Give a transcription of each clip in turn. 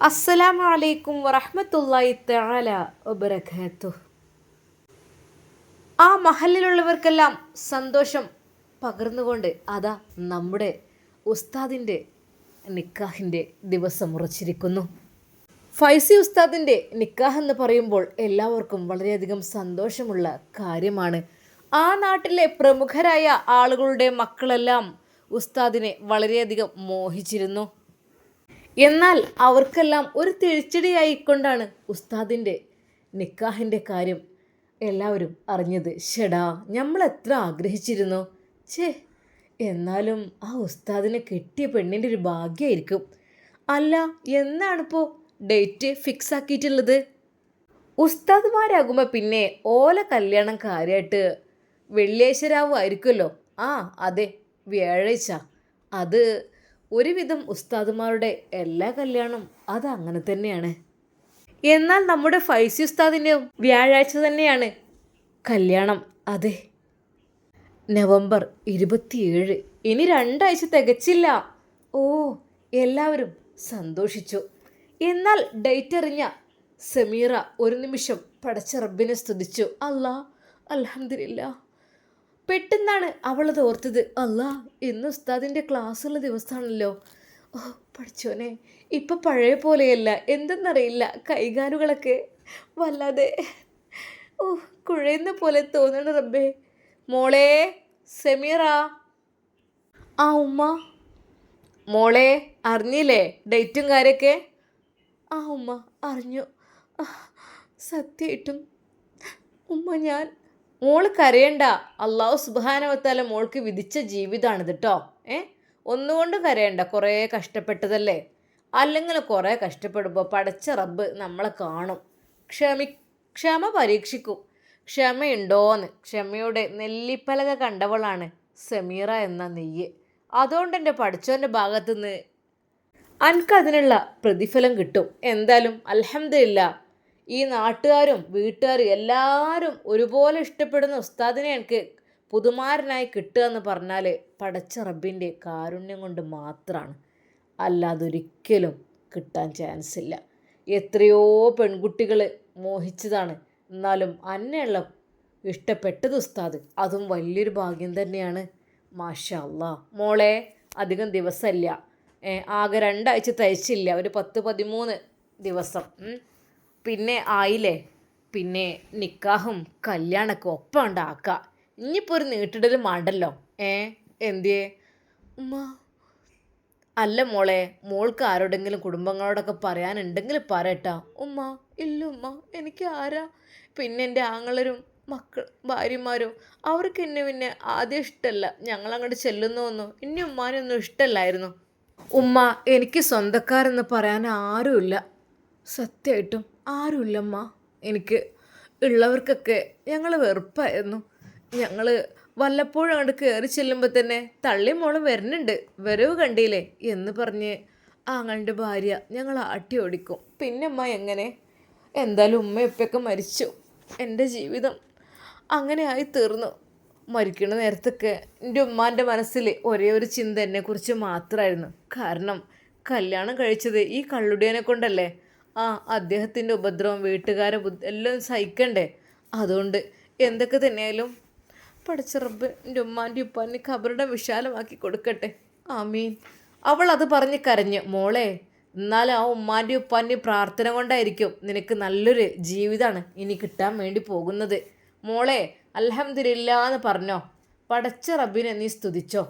അസ്സലാമു അലൈക്കും വറഹ്മത്തുള്ളാഹി തആല വബറകാതുഹു. ആ മഹലിലുള്ളവർക്കെല്ലാം സന്തോഷം പകർന്നുകൊണ്ട് അതാ നമ്മുടെ ഉസ്താദിൻ്റെ നിക്കാഹിൻ്റെ ദിവസം ഉറച്ചിരിക്കുന്നു. ഫൈസി ഉസ്താദിൻ്റെ നിക്കാഹ് എന്ന് പറയുമ്പോൾ എല്ലാവർക്കും വളരെയധികം സന്തോഷമുള്ള കാര്യമാണ്. ആ നാട്ടിലെ പ്രമുഖരായ ആളുകളുടെ മക്കളെല്ലാം ഉസ്താദിനെ വളരെയധികം മോഹിച്ചിരുന്നു. എന്നാൽ അവർക്കെല്ലാം ഒരു തിരിച്ചടിയായിക്കൊണ്ടാണ് ഉസ്താദിൻ്റെ നിക്കാഹിൻ്റെ കാര്യം എല്ലാവരും അറിഞ്ഞത്. ഷെടാ, നമ്മൾ എത്ര ആഗ്രഹിച്ചിരുന്നു. എന്നാലും ആ ഉസ്താദിനെ കെട്ടിയ പെണ്ണിൻ്റെ ഒരു ഭാഗ്യമായിരിക്കും. അല്ല, എന്നാണിപ്പോൾ ഡേറ്റ് ഫിക്സ് ആക്കിയിട്ടുള്ളത്? ഉസ്താദ്മാരാകുമ്പോൾ പിന്നെ ഓല കല്യാണം കാര്യമായിട്ട് വെള്ളിയാഴ്ച രാവ് ആയിരിക്കുമല്ലോ. ആ അതെ, വ്യാഴാഴ്ച. അത് ഒരുവിധം ഉസ്താദുമാരുടെ എല്ലാ കല്യാണം അതങ്ങനെ തന്നെയാണ്. എന്നാൽ നമ്മുടെ ഫൈസി ഉസ്താദിൻ്റെ വ്യാഴാഴ്ച തന്നെയാണ് കല്യാണം. അതെ, നവംബർ 27. ഇനി 2 ആഴ്ച തികച്ചില്ല. ഓ, എല്ലാവരും സന്തോഷിച്ചു. എന്നാൽ ഡേറ്റ് അറിഞ്ഞ സമീറ ഒരു നിമിഷം പടച്ച റബ്ബിനെ സ്തുതിച്ചു. അല്ലാ, അൽഹംദുലില്ലാ. പെട്ടെന്നാണ് അവളത് ഓർത്തത്. അല്ലാ, ഇന്ന് ഉസ്താദിൻ്റെ ക്ലാസ്സുള്ള ദിവസമാണല്ലോ. ഓ പഠിച്ചോനെ, ഇപ്പം പഴയ പോലെയല്ല. എന്തെന്നറിയില്ല, കൈകാലുകളൊക്കെ വല്ലാതെ കുഴയുന്ന പോലെ തോന്നണ റബ്ബേ. മോളെ സമീറ. ആ ഉമ്മ. മോളെ അറിഞ്ഞില്ലേ ഡേറ്റും കാര്യമൊക്കെ? ആ ഉമ്മ അറിഞ്ഞു. സത്യമായിട്ടും ഉമ്മ, മോള് കരയണ്ട. അള്ളാഹു സുബ്ഹാനഹു വ തആല മോൾക്ക് വിധിച്ച ജീവിതമാണിത് കേട്ടോ. ഒന്നുകൊണ്ടും കരയണ്ട. കുറേ കഷ്ടപ്പെട്ടതല്ലേ. അല്ലെങ്കിൽ കുറേ കഷ്ടപ്പെടുമ്പോൾ പടച്ച റബ്ബ് നമ്മളെ കാണും, ക്ഷമ പരീക്ഷിക്കും. ക്ഷമയുണ്ടോയെന്ന്. ക്ഷമയുടെ നെല്ലിപ്പലക കണ്ടവളാണ് സമീറ എന്ന നെയ്യ്. അതുകൊണ്ട് എൻ്റെ പഠിച്ചവൻ്റെ ഭാഗത്തുനിന്ന് അനക്കതിനുള്ള പ്രതിഫലം കിട്ടും. എന്തായാലും അൽഹംദുലില്ലാ, ഈ നാട്ടുകാരും വീട്ടുകാരും എല്ലാവരും ഒരുപോലെ ഇഷ്ടപ്പെടുന്ന ഉസ്താദിനെ എനിക്ക് പുതുമാരനായി കിട്ടുക എന്ന് പറഞ്ഞാൽ പടച്ച റബ്ബിൻ്റെ കാരുണ്യം കൊണ്ട് മാത്രമാണ്. അല്ലാതൊരിക്കലും കിട്ടാൻ ചാൻസ് ഇല്ല. എത്രയോ പെൺകുട്ടികൾ മോഹിച്ചതാണ്. എന്നാലും അന്നെയുള്ള ഇഷ്ടപ്പെട്ടത് ഉസ്താദ്, അതും വലിയൊരു ഭാഗ്യം തന്നെയാണ്. മാഷാ അല്ലാ. മോളെ, അധികം ദിവസമില്ല. ആകെ 2 ആഴ്ച തയ്ച്ചില്ല, ഒരു 10-13 ദിവസം. പിന്നെ ആയില്ലേ. പിന്നെ നിക്കാഹും കല്യാണമൊക്കെ ഒപ്പം ഉണ്ടാക്കാം. ഇനിയിപ്പോൾ ഒരു നീട്ടിടലും വേണ്ടല്ലോ. എന്തിയേ ഉമ്മ? അല്ല മോളെ, മോൾക്ക് ആരോടെങ്കിലും കുടുംബങ്ങളോടൊക്കെ പറയാനുണ്ടെങ്കിൽ പറയട്ടാ. ഉമ്മ, ഇല്ല ഉമ്മ, എനിക്ക് ആരാ? പിന്നെ എൻ്റെ ആങ്ങളരും ഭാര്യമാരും അവർക്ക് എന്നെ പിന്നെ ആദ്യം ഇഷ്ടമല്ല. ഞങ്ങളങ്ങോട്ട് ചെല്ലുന്നൊന്നും ഇനി ഉമ്മാനൊന്നും ഇഷ്ടമല്ലായിരുന്നു. ഉമ്മ, എനിക്ക് സ്വന്തക്കാരെന്ന് പറയാൻ ആരുമില്ല. സത്യമായിട്ടും ആരുമില്ലമ്മ. എനിക്ക് ഉള്ളവർക്കൊക്കെ ഞങ്ങൾ വെറുപ്പായിരുന്നു. ഞങ്ങൾ വല്ലപ്പോഴും അങ്ങോട്ട് കയറി ചെല്ലുമ്പോൾ തന്നെ തള്ളി മോളും വരുന്നുണ്ട്, വരവ് കണ്ടില്ലേ എന്ന് പറഞ്ഞ് ആങ്ങളുടെ ഭാര്യ ഞങ്ങൾ ആട്ടി ഓടിക്കും. പിന്നെ ഉമ്മ എങ്ങനെ? എന്തായാലും ഉമ്മയൊപ്പൊക്കെ മരിച്ചു. എൻ്റെ ജീവിതം അങ്ങനെ ആയി തീർന്നു. മരിക്കുന്ന നേരത്തൊക്കെ എൻ്റെ ഉമ്മാൻ്റെ മനസ്സിൽ ഒരേ ഒരു ചിന്ത എന്നെക്കുറിച്ച് മാത്രമായിരുന്നു. കാരണം കല്യാണം കഴിച്ചത് ഈ കള്ളുടിയനെ കൊണ്ടല്ലേ. അദ്ദേഹത്തിൻ്റെ ഉപദ്രവം വീട്ടുകാരെ എല്ലാം സഹിക്കണ്ടേ. അതുകൊണ്ട് എന്തൊക്കെ തന്നെയായാലും പടച്ച റബ്ബ് എൻ്റെ ഉമ്മാൻ്റെ ഉപ്പാൻ്റെ ഖബറുടെ വിശാലമാക്കി കൊടുക്കട്ടെ. ആമീൻ. അവൾ അത് പറഞ്ഞ് കരഞ്ഞു. മോളെ, എന്നാലും ആ ഉമ്മാൻ്റെ ഉപ്പാൻ്റെ പ്രാർത്ഥന കൊണ്ടായിരിക്കും നിനക്ക് നല്ലൊരു ജീവിതമാണ് ഇനി കിട്ടാൻ വേണ്ടി പോകുന്നത്. മോളെ അൽഹംദുലില്ലാ എന്ന് പറഞ്ഞോ. പടച്ച റബ്ബിനെ നീ സ്തുതിച്ചോ.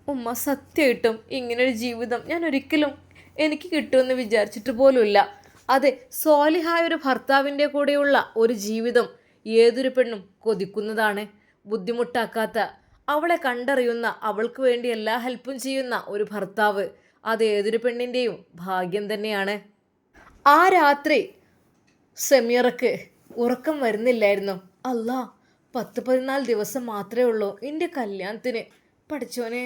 ഉമ്മ, സത്യമായിട്ടും ഇങ്ങനൊരു ജീവിതം ഞാൻ ഒരിക്കലും എനിക്ക് കിട്ടുമെന്ന് വിചാരിച്ചിട്ട് പോലുമില്ല. അതെ, സ്വാലിഹായ ഒരു ഭർത്താവിൻ്റെ കൂടെയുള്ള ഒരു ജീവിതം ഏതൊരു പെണ്ണും കൊതിക്കുന്നതാണ്. ബുദ്ധിമുട്ടാക്കാത്ത, അവളെ കണ്ടറിയുന്ന, അവൾക്ക് വേണ്ടി എല്ലാ ഹെൽപ്പും ചെയ്യുന്ന ഒരു ഭർത്താവ്, അത് ഏതൊരു പെണ്ണിൻ്റെയും ഭാഗ്യം തന്നെയാണ്. ആ രാത്രി സമീറക്ക് ഉറക്കം വരുന്നില്ലായിരുന്നു. അല്ലാ, 10-14 ദിവസം മാത്രമേ ഉള്ളൂ എൻ്റെ കല്യാണത്തിന്. പഠിച്ചോനെ,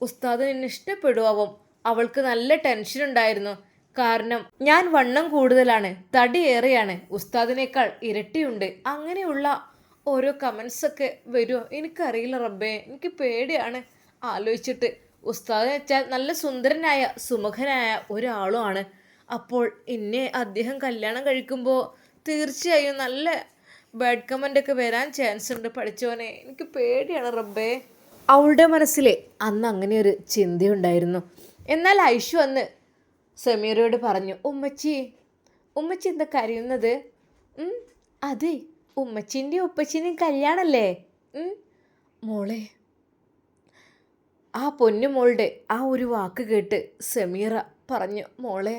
ഉസ്താദിന് എന്നെ ഇഷ്ടപ്പെടുവാവും. അവൾക്ക് നല്ല ടെൻഷൻ ഉണ്ടായിരുന്നു. കാരണം ഞാൻ വണ്ണം കൂടുതലാണ്, തടി ഏറെയാണ്, ഉസ്താദിനേക്കാൾ ഇരട്ടിയുണ്ട്. അങ്ങനെയുള്ള ഓരോ കമൻസൊക്കെ വരുമോ എനിക്കറിയില്ല റബ്ബേ. എനിക്ക് പേടിയാണ് ആലോചിച്ചിട്ട്. ഉസ്താദ് വെച്ചാൽ നല്ല സുന്ദരനായ സുമുഖനായ ഒരാളുമാണ്. അപ്പോൾ എന്നെ അദ്ദേഹം കല്യാണം കഴിക്കുമ്പോൾ തീർച്ചയായും നല്ല ബാഡ് കമൻ്റൊക്കെ വരാൻ ചാൻസ് ഉണ്ട്. പഠിച്ചോനെ, എനിക്ക് പേടിയാണ് റബ്ബേ. അവളുടെ മനസ്സിൽ അന്ന് അങ്ങനെ ഒരു ചിന്തയുണ്ടായിരുന്നു. എന്നാൽ ഐഷു അന്ന് സമീറയോട് പറഞ്ഞു, ഉമ്മച്ചി എന്താ കരയുന്നത്? അതെ, ഉമ്മച്ചിൻ്റെയും ഉപ്പച്ചിൻ്റെയും കല്യാണല്ലേ? മോളെ. ആ പൊന്നുമോളുടെ ആ ഒരു വാക്ക് കേട്ട് സമീറ പറഞ്ഞു, മോളെ,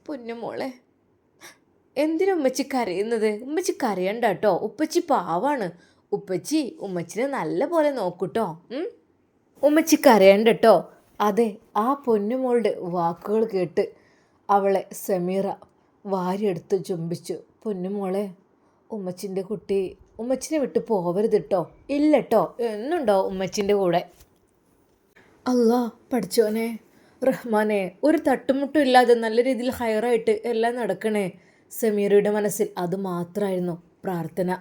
പൊന്നുമോളെ, എന്തിനാ ഉമ്മച്ചി കരയുന്നത്? ഉമ്മച്ചി കരയണ്ട കേട്ടോ, ഉപ്പച്ചി പാവാണ്. ഉമ്മച്ചിനെ നല്ല പോലെ നോക്കൂട്ടോ. ഉമ്മച്ചി കരയണ്ട കേട്ടോ. അതെ, ആ പൊന്നുമോളുടെ വാക്കുകൾ കേട്ട് അവളെ സമീറ വാരിയെടുത്ത് ചുംബിച്ചു. പൊന്നുമോളെ, ഉമ്മച്ചിൻ്റെ കുട്ടി ഉമ്മച്ചിനെ വിട്ട് പോവരുത് കേട്ടോ. ഇല്ല കേട്ടോ, എന്നുണ്ടോ ഉമ്മച്ചിൻ്റെ കൂടെ. അല്ലാ പഠിച്ചോനെ, റഹ്മാനെ, ഒരു തട്ടുമുട്ടും ഇല്ലാതെ നല്ല രീതിയിൽ ഹയറായിട്ട് എല്ലാം നടക്കണേ. സമീറയുടെ മനസ്സിൽ അത് മാത്രമായിരുന്നു പ്രാർത്ഥന.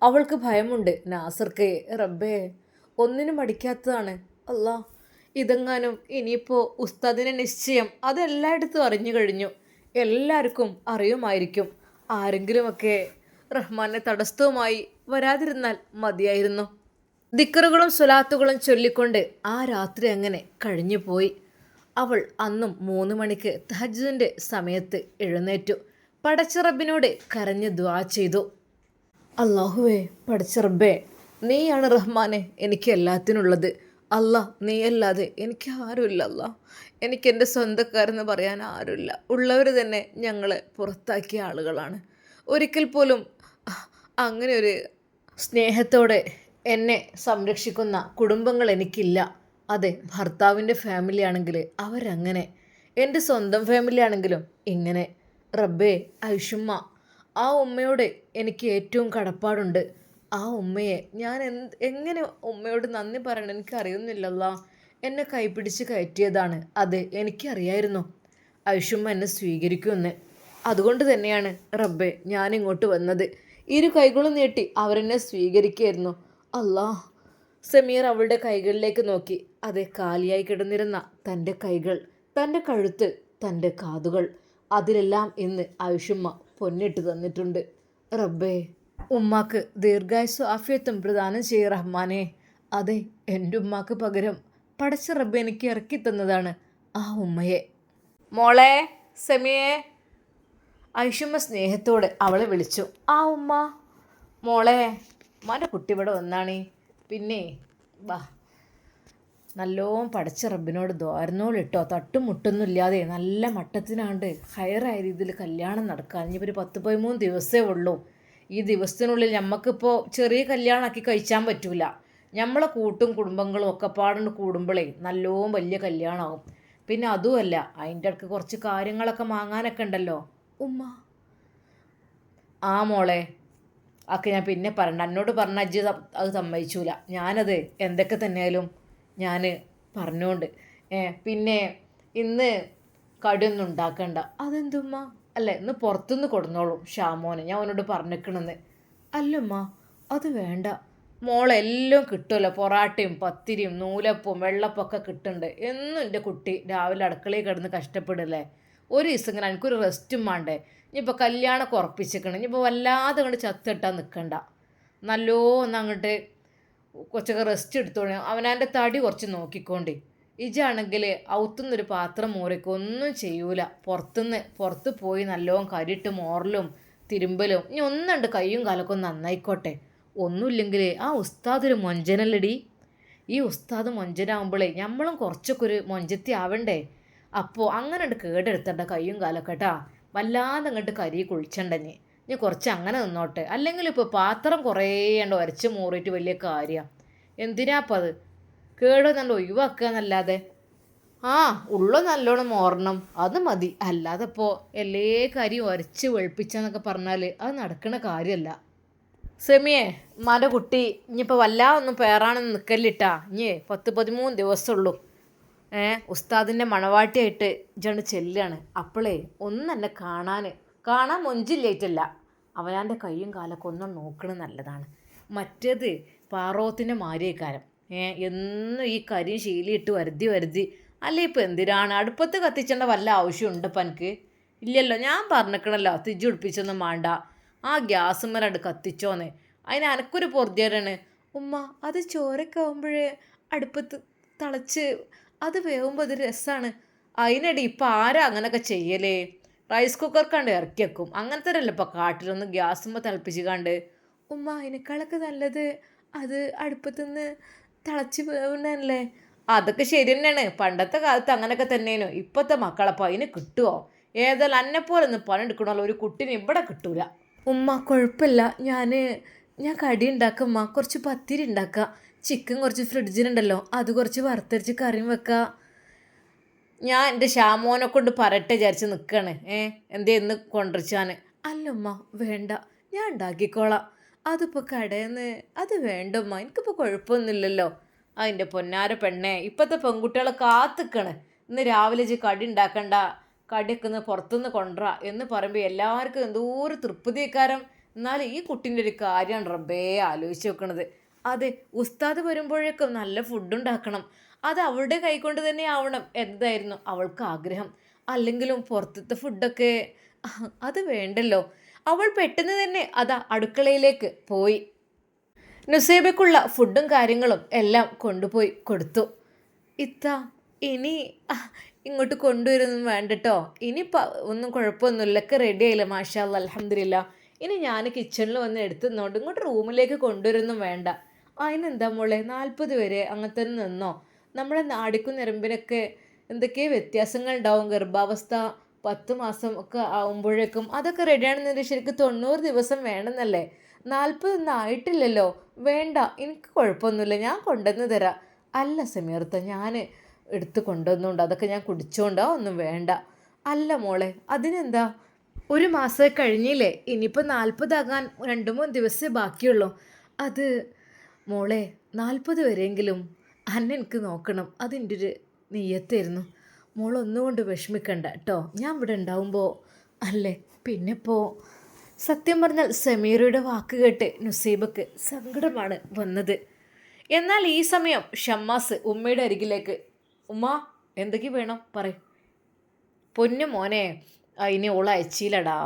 അവൾക്ക് ഭയമുണ്ട്. നാസർക്ക് റബ്ബേ, ഒന്നിനും മടിക്കാത്തതാണ്. അല്ലാ, ഇതെങ്ങാനും ഇനിയിപ്പോൾ ഉസ്താദിനെ നിശ്ചയം അതെല്ലായിടത്തും അറിഞ്ഞു കഴിഞ്ഞു. എല്ലാവർക്കും അറിയുമായിരിക്കും. ആരെങ്കിലുമൊക്കെ റഹ്മാനെ തടസ്സവുമായി വരാതിരുന്നാൽ മതിയായിരുന്നു. ദിക്റുകളും സ്വലാത്തുകളും ചൊല്ലിക്കൊണ്ട് ആ രാത്രി അങ്ങനെ കഴിഞ്ഞു പോയി. അവൾ അന്നും 3 മണിക്ക് തഹജ്ജുദിൻ്റെ സമയത്ത് എഴുന്നേറ്റു. പടച്ച റബ്ബിനോട് കരഞ്ഞ് ദുആ ചെയ്തു. അല്ലാഹുവേ, പടച്ച റബ്ബേ, നീയാണ് റഹ്മാനെ എനിക്ക് എല്ലാത്തിനുള്ളത്. അല്ലാ, നീയല്ലാതെ എനിക്ക് ആരുമില്ല. അല്ലാ, എനിക്ക് എൻ്റെ സ്വന്തക്കാരെന്ന് പറയാൻ ആരുമില്ല. ഉള്ളവർ തന്നെ ഞങ്ങളെ പുറത്താക്കിയ ആളുകളാണ്. ഒരിക്കൽ പോലും അങ്ങനെ ഒരു സ്നേഹത്തോടെ എന്നെ സംരക്ഷിക്കുന്ന കുടുംബങ്ങൾ എനിക്കില്ല. അതെ, ഭർത്താവിൻ്റെ ഫാമിലി ആണെങ്കിൽ അവരങ്ങനെ, എൻ്റെ സ്വന്തം ഫാമിലി ആണെങ്കിലും ഇങ്ങനെ. റബ്ബേ, ഐഷുമ്മ, ആ ഉമ്മയോട് എനിക്ക് ഏറ്റവും കടപ്പാടുണ്ട്. ആ ഉമ്മയെ ഞാൻ എങ്ങനെ ഉമ്മയോട് നന്ദി പറയണം എനിക്കറിയുന്നില്ലല്ലോ. എന്നെ കൈപിടിച്ച് കയറ്റിയതാണ്. അത് എനിക്കറിയായിരുന്നു ഐഷുമ്മ എന്നെ സ്വീകരിക്കുമെന്ന്. അതുകൊണ്ട് തന്നെയാണ് റബ്ബേ ഞാനിങ്ങോട്ട് വന്നത്. ഇരു കൈകളും നീട്ടി അവരെന്നെ സ്വീകരിക്കുകയായിരുന്നു. അല്ലാ. സമീർ അവളുടെ കൈകളിലേക്ക് നോക്കി. അതെ, കാലിയായി കിടന്നിരുന്ന തൻ്റെ കൈകൾ, തൻ്റെ കഴുത്ത്, തൻ്റെ കാതുകൾ, അതിലെല്ലാം ഇന്ന് ഐഷുമ്മ പൊന്നിട്ട് തന്നിട്ടുണ്ട്. റബ്ബേ, ഉമ്മാക്ക് ദീർഘായുസ്സും ആഫിയത്തും പ്രദാനം ചെയ്യ റഹ്മാനെ. അതെ, എൻ്റെ ഉമ്മാക്ക് പകരം പടച്ച റബ്ബ് എനിക്ക് ഇറക്കി തന്നതാണ് ആ ഉമ്മയെ. മോളെ സെമിയെ, ഐഷുമ്മ സ്നേഹത്തോടെ അവളെ വിളിച്ചു. ആ ഉമ്മ. മോളെ, ഉമ്മാൻ്റെ കുട്ടി ഇവിടെ വന്നാണേ. പിന്നെ വാ, നല്ലോണം പടച്ച റബ്ബിനോട് ദ്വാരനോളിട്ടോ. തട്ടും മുട്ടൊന്നും ഇല്ലാതെ നല്ല മട്ടത്തിനാണ്ട് ഹയറായ രീതിയിൽ കല്യാണം നടക്കുക. ഇനിയിപ്പോൾ ഒരു 10-13 ദിവസമേ ഉള്ളൂ. ഈ ദിവസത്തിനുള്ളിൽ നമുക്കിപ്പോൾ ചെറിയ കല്യാണമാക്കി കഴിച്ചാൻ പറ്റൂല. നമ്മളെ കൂട്ടും കുടുംബങ്ങളും ഒക്കെ പാടുകൊണ്ട് കൂടുമ്പോഴേ നല്ലോണം വലിയ കല്യാണമാകും. പിന്നെ അതുമല്ല, അതിൻ്റെ ഇടയ്ക്ക് കുറച്ച് കാര്യങ്ങളൊക്കെ വാങ്ങാനൊക്കെ ഉണ്ടല്ലോ ഉമ്മ. ആ മോളെ, ഒക്കെ ഞാൻ പിന്നെ പറയണ്ട. എന്നോട് പറഞ്ഞ അജ്ജി അത് സമ്മതിച്ചൂല. ഞാനത് എന്തൊക്കെ തന്നെയാലും ഞാൻ പറഞ്ഞുകൊണ്ട്. പിന്നെ ഇന്ന് കടിയൊന്നും ഉണ്ടാക്കണ്ട. അതെന്തുമ്മ? അല്ല, ഇന്ന് പുറത്തുനിന്ന് കൊടുന്നോളും ഷാമോനെ, ഞാൻ അവനോട് പറഞ്ഞേക്കണമെന്ന്. അല്ലമ്മ, അത് വേണ്ട മോളെല്ലാം കിട്ടുമല്ലോ. പൊറാട്ടയും പത്തിരിയും നൂലപ്പവും വെള്ളപ്പൊക്കെ കിട്ടുന്നുണ്ട്. എന്നും എൻ്റെ കുട്ടി രാവിലെ അടുക്കളയിൽ കിടന്ന് കഷ്ടപ്പെടില്ലേ. ഒരു ദിവസം ഇങ്ങനെ എനിക്കൊരു റെസ്റ്റും വേണ്ടേ. ഇനിയിപ്പോൾ കല്യാണമൊക്കെ ഉറപ്പിച്ചിരിക്കണം. ഇനിയിപ്പോൾ വല്ലാതെ അങ്ങോട്ട് ചത്തിട്ടാൻ നിൽക്കണ്ട. നല്ലോണം അങ്ങോട്ട് കുറച്ചൊക്കെ റെസ്റ്റ് എടുത്തോളൂ. അവനവൻ്റെ തടി കുറച്ച് നോക്കിക്കോണ്ടി. ഇജാണെങ്കിൽ ഔത്തുനിന്നൊരു പാത്രം മോറിക്കും ഒന്നും ചെയ്യൂല. പുറത്ത് പോയി നല്ലോണം കരിയിട്ട് മോറലും തിരുമ്പലും. ഇനി ഒന്നുണ്ട് കയ്യും കാലൊക്കെ ഒന്ന് നന്നായിക്കോട്ടെ. ഒന്നുമില്ലെങ്കിൽ ആ ഉസ്താദൊരു മൊഞ്ചനല്ലടി. ഈ ഉസ്താദ് മൊഞ്ചനാകുമ്പോഴേ നമ്മളും കുറച്ചൊക്കെ ഒരു മൊഞ്ചത്തി ആവണ്ടേ. അപ്പോൾ അങ്ങനെ ഉണ്ട് കേടെടുത്തണ്ട കയ്യും കാലൊക്കെ കേട്ടാ. വല്ലാതെ അങ്ങോട്ട് കരി കുളിച്ചണ്ടഞ്ഞ് ഇനി കുറച്ച് അങ്ങനെ നിന്നോട്ടെ. അല്ലെങ്കിൽ ഇപ്പോൾ പാത്രം കുറേ ഉണ്ട് ഉരച്ച് മൂറിയിട്ട് വലിയ കാര്യമാണ്. എന്തിനാപ്പം അത് കേടുവന്നുകൊണ്ട് ഒഴിവാക്കുക എന്നല്ലാതെ. ആ ഉള്ള നല്ലോണം മോറണം, അത് മതി. അല്ലാതെ ഇപ്പോൾ എല്ലാ കാര്യം ഉരച്ച് വെളുപ്പിച്ചെന്നൊക്കെ പറഞ്ഞാൽ അത് നടക്കുന്ന കാര്യമല്ല. സെമിയെ, ഉമ്മാൻ്റെ കുട്ടി ഇനിയിപ്പോൾ വല്ലാതൊന്നും പേറാണെന്ന് നിൽക്കല്ലിട്ടാ. ഇനി 10-13 ദിവസമുള്ളൂ. ഉസ്താദിൻ്റെ മണവാട്ടിയായിട്ട് ഇജണ്ട് ചെല്ലുകയാണ്. അപ്പോളേ ഒന്നും എന്നെ കാണാൻ മൊഞ്ചില്ലേറ്റല്ല. അവനാൻ്റെ കയ്യും കാലൊക്കെ ഒന്നും നോക്കണത് നല്ലതാണ്. മറ്റേത് പാറോത്തിൻ്റെ മാരിയക്കാരം. എന്നും ഈ കരിയും ശീലിയിട്ട് വരുതി അല്ല ഇപ്പം എന്തിനാണ് അടുപ്പത്ത് കത്തിച്ചേണ്ട വല്ല ആവശ്യമുണ്ട് ഇപ്പം എനിക്ക് ഇല്ലല്ലോ. ഞാൻ പറഞ്ഞിക്കണല്ലോ തിജി പിടിപ്പിച്ചൊന്നും വേണ്ട, ആ ഗ്യാസ് മേലണ്ട് കത്തിച്ചോന്ന്. അതിന് എനക്കൊരു പൊറുതിയേടാണ്. ഉമ്മ അത് ചോരൊക്കെ ആകുമ്പോഴേ അടുപ്പത്ത് തിളച്ച് അത് വേകുമ്പോൾ അത് രസമാണ്. അതിനടി ഇപ്പം ആരാ അങ്ങനെയൊക്കെ ചെയ്യലേ? റൈസ് കുക്കർ കണ്ട് ഇറക്കി വെക്കും. അങ്ങനത്തെ അല്ല ഇപ്പം കാട്ടിലൊന്ന് ഗ്യാസുമ്പോൾ തിളപ്പിച്ച് കണ്ട്. ഉമ്മ അതിനേക്കാളൊക്കെ നല്ലത് അത് അടുപ്പത്തുനിന്ന് തിളച്ച് വേവുന്നതല്ലേ? അതൊക്കെ ശരി തന്നെയാണ്. പണ്ടത്തെ കാലത്ത് അങ്ങനെയൊക്കെ തന്നെയാണ്. ഇപ്പോഴത്തെ മക്കളപ്പോൾ അതിന് കിട്ടുമോ? ഏതായാലും എന്നെപ്പോലെ ഒന്ന് പണിയെടുക്കണമല്ലോ ഒരു കുട്ടീനെ ഇവിടെ കിട്ടൂല. ഉമ്മ കുഴപ്പമില്ല, ഞാൻ കടി ഉണ്ടാക്കമ്മ, കുറച്ച് പത്തിരി ഉണ്ടാക്കുക, ചിക്കൻ കുറച്ച് ഫ്രിഡ്ജിലുണ്ടല്ലോ അത് കുറച്ച് വറുത്തരച്ച് കറിയും വെക്കുക. ഞാൻ എൻ്റെ ഷാമോനെ കൊണ്ട് പറയട്ടെ വിചാരിച്ച് നിൽക്കുകയാണ്. എന്തേന്ന് കൊണ്ടുവച്ചാൻ. അല്ലമ്മ വേണ്ട, ഞാൻ ഉണ്ടാക്കിക്കോളാം. അതിപ്പോൾ കടയിൽ നിന്ന് അത് വേണ്ടമ്മ, എനിക്കിപ്പോൾ കുഴപ്പമൊന്നുമില്ലല്ലോ. അതിൻ്റെ പൊന്നാര പെണ്ണേ, ഇപ്പോഴത്തെ പെൺകുട്ടികളെ കാത്തിക്കണ്. ഇന്ന് രാവിലെ കടി ഉണ്ടാക്കണ്ട, കടിയൊക്കെ ഒന്ന് പുറത്തുനിന്ന് കൊണ്ടുവരാ എന്ന് പറയുമ്പോൾ എല്ലാവർക്കും എന്തോരം തൃപ്തിക്കാരം. എന്നാലും ഈ കുട്ടീൻ്റെ ഒരു കാര്യമാണ് റബ്ബേ ആലോചിച്ച് വെക്കണത്. അതെ, ഉസ്താദ് വരുമ്പോഴേക്കും നല്ല ഫുഡ് ഉണ്ടാക്കണം, അത് അവളുടെ കൈകൊണ്ട് തന്നെ ആവണം എന്തായിരുന്നു അവൾക്ക് ആഗ്രഹം. അല്ലെങ്കിലും പുറത്തത്തെ ഫുഡൊക്കെ അത് വേണ്ടല്ലോ. അവൾ പെട്ടെന്ന് തന്നെ അതാ അടുക്കളയിലേക്ക് പോയി. നുസൈബയ്ക്കുള്ള ഫുഡും കാര്യങ്ങളും എല്ലാം കൊണ്ടുപോയി കൊടുത്തു. ഇത്ത ഇനി ഇങ്ങോട്ട് കൊണ്ടുവരുന്നും വേണ്ടട്ടോ, ഇനി ഒന്നും കുഴപ്പമൊന്നുമില്ല, ഒക്കെ റെഡി ആയില്ല മാഷാ അല്ലാ അൽഹംദുലില്ലാ. ഇനി ഞാൻ കിച്ചണിൽ വന്ന് എടുത്തുന്നോണ്ട് ഇങ്ങോട്ട് റൂമിലേക്ക് കൊണ്ടുവരുന്നും വേണ്ട. അതിനെന്താ മോളെ 40 വരെ അങ്ങനെ തന്നെ നിന്നോ? നമ്മുടെ നാടിക്കും ഞരമ്പിനൊക്കെ എന്തൊക്കെയോ വ്യത്യാസങ്ങൾ ഉണ്ടാവും. ഗർഭാവസ്ഥ 10 മാസം ഒക്കെ ആവുമ്പോഴേക്കും അതൊക്കെ റെഡിയാണെന്നുണ്ടെങ്കിൽ ശരിക്കും 90 ദിവസം വേണമെന്നല്ലേ? 40 ഒന്നും ആയിട്ടില്ലല്ലോ. വേണ്ട, എനിക്ക് കുഴപ്പമൊന്നുമില്ല, ഞാൻ കൊണ്ടുവന്ന് തരാം. അല്ല സമീർത്ത, ഞാൻ എടുത്ത് കൊണ്ടുവന്നുകൊണ്ട് അതൊക്കെ ഞാൻ കുടിച്ചോണ്ടോ ഒന്നും വേണ്ട. അല്ല മോളെ അതിനെന്താ, 1 മാസം കഴിഞ്ഞില്ലേ, ഇനിയിപ്പോൾ 40 ആകാൻ 2-3 ദിവസമേ ബാക്കിയുള്ളൂ. അത് മോളെ 40 വരെയെങ്കിലും എനിക്ക് നോക്കണം, അതിൻ്റെ ഒരു നെയ്യത്തായിരുന്നു. മോളൊന്നുകൊണ്ട് വിഷമിക്കണ്ട കേട്ടോ, ഞാൻ ഇവിടെ ഉണ്ടാവുമ്പോൾ അല്ലേ. പിന്നിപ്പോൾ സത്യം പറഞ്ഞാൽ സമീറയുടെ വാക്ക് കേട്ട് നുസൈബക്ക് സങ്കടമാണ് വന്നത്. എന്നാൽ ഈ സമയം ഷമ്മാസ് ഉമ്മയുടെ അരികിലേക്ക്, ഉമ്മ എന്തൊക്കെ വേണം പറയും. പൊന്നു മോനെ, ഇനി ഓൾ അയച്ചില്ലടാ,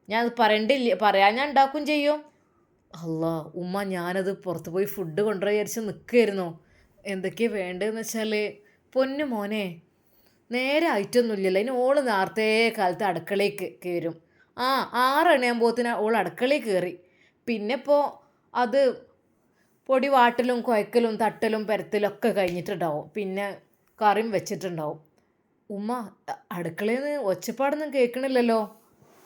ഞാൻ പറയാൻ ഞാൻ ഉണ്ടാക്കും ചെയ്യും. അല്ലാ ഉമ്മ, ഞാനത് പുറത്ത് പോയി ഫുഡ് കൊണ്ടുവരാൻ വിചാരിച്ച് നിൽക്കുമായിരുന്നു. എന്തൊക്കെയാണ് വേണ്ടതെന്ന് വെച്ചാൽ പൊന്നു മോനെ, നേരെ ആയിട്ടൊന്നുമില്ലല്ലോ. ഇനി ഓള് നേരത്തെ കാലത്ത് അടുക്കളയ്ക്ക് കയറും. 6 മണിയാകുമ്പോഴത്തേന് ഓൾ അടുക്കളയിൽ കയറി. പിന്നെ ഇപ്പോൾ അത് പൊടി വാട്ടലും കുഴക്കലും തട്ടലും പരത്തലും ഒക്കെ കഴിഞ്ഞിട്ടുണ്ടാവും. പിന്നെ കറിയും വെച്ചിട്ടുണ്ടാവും. ഉമ്മ അടുക്കളയിൽ നിന്ന് ഒച്ചപ്പാടൊന്നും കേൾക്കണില്ലല്ലോ.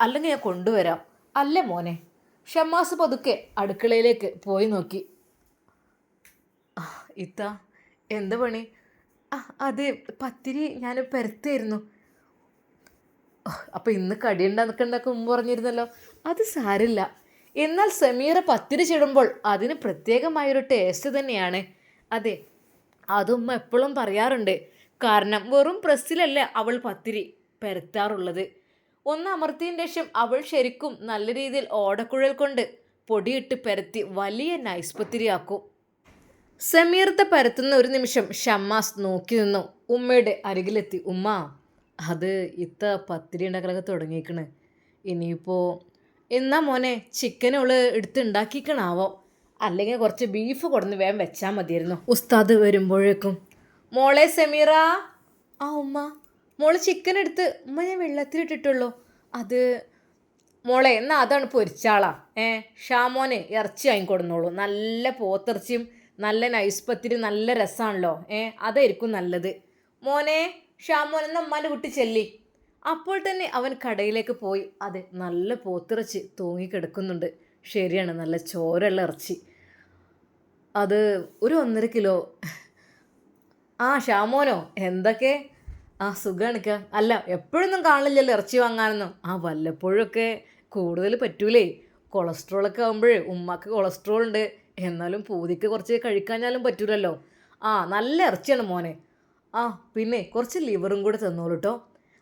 അല്ലെങ്കിൽ ഞാൻ കൊണ്ടുവരാം. അല്ലേ മോനെ. ഷമ്മാസ് പതുക്കെ അടുക്കളയിലേക്ക് പോയി നോക്കി. ഇത്ത എന്ത് പണി? അത് പത്തിരി ഞാൻ പരത്തായിരുന്നു. അപ്പോൾ ഇന്ന് കടി ഉണ്ടാക്കുന്നതൊക്കെ മുമ്പ് പറഞ്ഞിരുന്നല്ലോ. അത് സാരില്ല. എന്നാൽ സമീറ പത്തിരി ചുടുമ്പോൾ അതിന് പ്രത്യേകമായൊരു ടേസ്റ്റ് തന്നെയാണ്. അതെ, അതുമ്മ എപ്പോഴും പറയാറുണ്ട്. കാരണം വെറും പ്രസ്സിലല്ല അവൾ പത്തിരി പരത്താറുള്ളത്. ഒന്ന് അമർത്തിയതിന് ശേഷം അവൾ ശരിക്കും നല്ല രീതിയിൽ ഓടക്കുഴൽ കൊണ്ട് പൊടിയിട്ട് പരത്തി വലിയ നൈസ് പത്തിരിയാക്കും. സമീർത്തെ പരത്തുന്ന ഒരു നിമിഷം ഷമ്മാസ് നോക്കി നിന്നു. ഉമ്മയുടെ അരികിലെത്തി. ഉമ്മ, അത് ഇത്ത പത്തിരി ഉണ്ടാക്കലൊക്കെ തുടങ്ങിയിരിക്കണ്. ഇനിയിപ്പോൾ എന്നാ മോനെ ചിക്കനോള് എടുത്ത് ഉണ്ടാക്കിക്കണാവോ, അല്ലെങ്കിൽ കുറച്ച് ബീഫ് കൊടുന്ന് വേഗം വെച്ചാൽ മതിയായിരുന്നു ഉസ്താദ് വരുമ്പോഴേക്കും. മോളെ സമീറ. ഉമ്മ. മോള് ചിക്കൻ എടുത്ത്. ഉമ്മ ഞാൻ വെള്ളത്തിലിട്ടിട്ടുള്ളൂ. അത് മോളെ എന്നാൽ അതാണ് പൊരിച്ചാളാ. ഷാമോനെ ഇറച്ചി വാങ്ങിക്കൊടുന്നോളൂ. നല്ല പോത്തിറച്ചിയും നല്ല നൈസ് പത്തിരി നല്ല രസമാണല്ലോ. അതായിരിക്കും നല്ലത്. മോനെ ഷാമോൻ എന്ന അമ്മാൻ്റെ കുട്ടി ചെല്ലി. അപ്പോൾ തന്നെ അവൻ കടയിലേക്ക് പോയി. അതെ, നല്ല പോത്തിറച്ചി തൂങ്ങിക്കിടക്കുന്നുണ്ട്. ശരിയാണ്, നല്ല ചോരയുള്ള ഇറച്ചി. അത് ഒരു 1.5 കിലോ. ഷാമോനോ എന്തൊക്കെ? സുഖമാണിക്ക. അല്ല എപ്പോഴൊന്നും കാണില്ലല്ലോ ഇറച്ചി വാങ്ങാനൊന്നും. വല്ലപ്പോഴൊക്കെ കൂടുതൽ പറ്റൂലേ. കൊളസ്ട്രോളൊക്കെ ആകുമ്പോഴേ ഉമ്മക്ക് കൊളസ്ട്രോൾ ഉണ്ട്. എന്നാലും പൂതിക്ക് കുറച്ച് കഴിക്കാഞ്ഞാലും പറ്റൂലല്ലോ. നല്ല ഇറച്ചിയാണ് മോനെ. പിന്നെ കുറച്ച് ലിവറും കൂടെ തന്നോളൂ കേട്ടോ.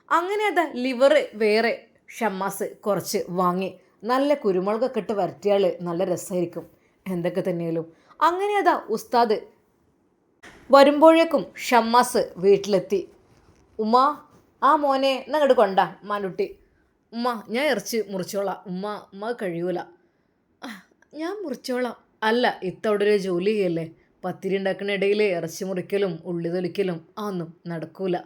അങ്ങനെ അതാ ലിവർ വേറെ ഷമ്മാസ് കുറച്ച് വാങ്ങി. നല്ല കുരുമുളകൊക്കെ ഇട്ട് വരട്ടിയാൽ നല്ല രസമായിരിക്കും എന്തൊക്കെ തന്നെയാലും. അങ്ങനെ അതാ ഉസ്താദ് വരുമ്പോഴേക്കും ഷമ്മാസ് വീട്ടിലെത്തി. ഉമ്മ, ആ മോനെ എന്നങ്ങോട്ട് കൊണ്ടാ ഉമ്മാനുട്ടി. ഉമ്മ, ഞാൻ ഇറച്ചി മുറിച്ചോളാം. ഉമ്മ കഴിയൂല. ഞാൻ മുറിച്ചോളാം. അല്ല, ഇത്തവിടെ ഒരു ജോലി ചെയ്യല്ലേ, പത്തിരി ഉണ്ടാക്കുന്ന ഇടയിൽ ഇറച്ചി മുറിക്കലും ഉള്ളി തൊലിക്കലും അതൊന്നും നടക്കൂല,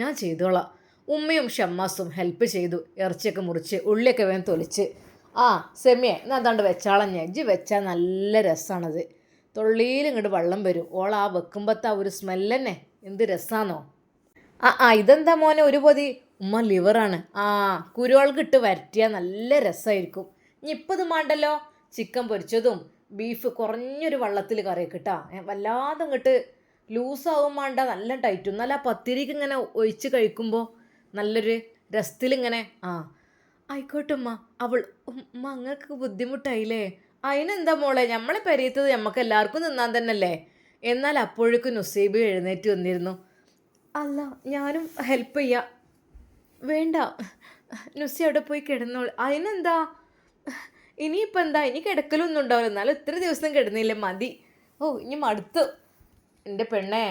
ഞാൻ ചെയ്തോളാം. ഉമ്മയും ഷമ്മാസും ഹെൽപ്പ് ചെയ്തു. ഇറച്ചിയൊക്കെ മുറിച്ച് ഉള്ളിയൊക്കെ വേഗം തൊലിച്ച്. ആ സെമിയെ എന്നാ അതാണ്ട് വെച്ചാളം, ഞെജ്ജ് വെച്ചാൽ നല്ല രസമാണത്. തൊള്ളിയിൽ ഇങ്ങോട്ട് വെള്ളം വരും. ഓൾ ആ വെക്കുമ്പത്തെ ആ ഒരു സ്മെല്ല് തന്നെ എന്ത് രസമാണോ. ഇതെന്താ മോനെ ഒരു പൊതി? ഉമ്മ, ലിവറാണ്. കുരുവൾക്കിട്ട് വരട്ടിയാൽ നല്ല രസമായിരിക്കും. ഇനി ഇപ്പം ഇത് മാണ്ടല്ലോ, ചിക്കൻ പൊരിച്ചതും ബീഫ് കുറഞ്ഞൊരു വെള്ളത്തിൽ കറിയൊക്കെ ഇട്ടാ വല്ലാതെ ഇങ്ങോട്ട് ലൂസാവും വേണ്ട, നല്ല ടൈറ്റും. നല്ല ആ പത്തിരിക്ക് ഇങ്ങനെ ഒഴിച്ച് കഴിക്കുമ്പോൾ നല്ലൊരു രസത്തിലിങ്ങനെ. ആയിക്കോട്ടെ ഉമ്മ. ഉമ്മ അങ്ങക്ക് ബുദ്ധിമുട്ടായില്ലേ? അതിനെന്താ മോളെ, നമ്മളെ പെരയത്തത് നമുക്ക് എല്ലാവർക്കും തിന്നാൻ തന്നെയല്ലേ. എന്നാൽ അപ്പോഴേക്കും നുസൈബ് എഴുന്നേറ്റ് വന്നിരുന്നു. അല്ല, ഞാനും ഹെൽപ്പ് ചെയ്യാം. വേണ്ട, നുസി അവിടെ പോയി കിടന്നോളൂ. അതിനെന്താ, ഇനിയിപ്പോൾ എന്താ, ഇനി കിടക്കലൊന്നും ഉണ്ടാവില്ല. എന്നാലും ഇത്ര ദിവസം കിടന്നില്ലേ, മതി. ഇനി മടുത്തു. എൻ്റെ പെണ്ണേ,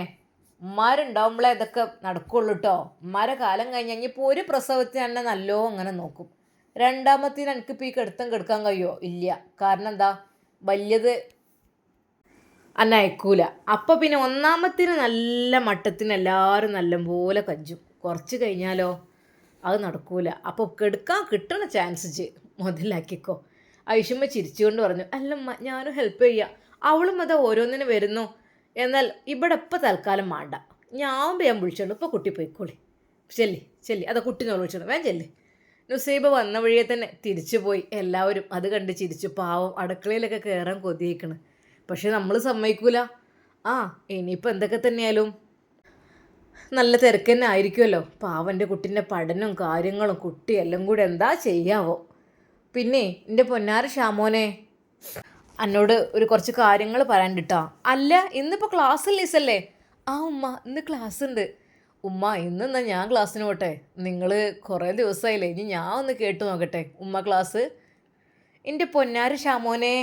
ഉമ്മാരുണ്ടാവുമ്പോഴേ ഇതൊക്കെ നടക്കുള്ളൂ കേട്ടോ. ഉമ്മാരെ കാലം കഴിഞ്ഞാൽ ഇനിയിപ്പോൾ ഒരു പ്രസവത്തിന് തന്നെ നല്ലോ അങ്ങനെ നോക്കും. രണ്ടാമത്തിന് എനിക്കിപ്പോൾ ഈ കിടക്കാൻ കഴിയുമോ? ഇല്ല. കാരണം എന്താ, വലിയത് അന്നെ അയക്കൂല. അപ്പം പിന്നെ ഒന്നാമത്തിന് നല്ല മട്ടത്തിന് എല്ലാവരും നല്ലപോലെ കഞ്ചും. കുറച്ച് കഴിഞ്ഞാലോ അത് നടക്കൂല. അപ്പോൾ കെടുക്കാൻ കിട്ടണ ചാൻസ് മുതലാക്കിക്കോ. ഐഷുമ്മ ചിരിച്ചുകൊണ്ട് പറഞ്ഞു. അല്ലമ്മ, ഞാനും ഹെൽപ്പ് ചെയ്യാം. അവളും അത് ഓരോന്നിനും വരുന്നു. എന്നാൽ ഇവിടെ ഇപ്പം തൽക്കാലം വേണ്ട, ഞാൻ വേഗം വിളിച്ചോളൂ. ഇപ്പോൾ കുട്ടി പോയിക്കോളി. ചെല്ലി അതാ കുട്ടിനെ വിളിച്ചോളൂ, വേഗം ചെല്ലി. നുസൈബ വന്ന വഴിയെ തന്നെ തിരിച്ചു പോയി. എല്ലാവരും അത് കണ്ട് ചിരിച്ചു. പാവം അടുക്കളയിലൊക്കെ കയറാൻ കൊതിയിക്കണം. പക്ഷെ നമ്മൾ സമ്മതിക്കൂല. ഇനിയിപ്പോൾ എന്തൊക്കെ തന്നെയാലും നല്ല തിരക്ക് തന്നെ ആയിരിക്കുമല്ലോ. പാവൻ്റെ കുട്ടീൻ്റെ പഠനവും കാര്യങ്ങളും കുട്ടി എല്ലാം കൂടെ എന്താ ചെയ്യാവോ. പിന്നെ എൻ്റെ പൊന്നാര ഷാമോനെ, എന്നോട് ഒരു കുറച്ച് കാര്യങ്ങൾ പറയാണ്ടിട്ടാ. അല്ല, ഇന്നിപ്പോൾ ക്ലാസ് ലീസല്ലേ? ഉമ്മ, ഇന്ന് ക്ലാസ് ഉണ്ട്. ഉമ്മ, ഇന്നെന്നാ ഞാൻ ക്ലാസ്സിന് പോട്ടെ? നിങ്ങൾ കുറേ ദിവസമായില്ലേ, ഇനി ഞാൻ ഒന്ന് കേട്ട് നോക്കട്ടെ ഉമ്മ ക്ലാസ്. എൻ്റെ പൊന്നാര ഷാമോനെ,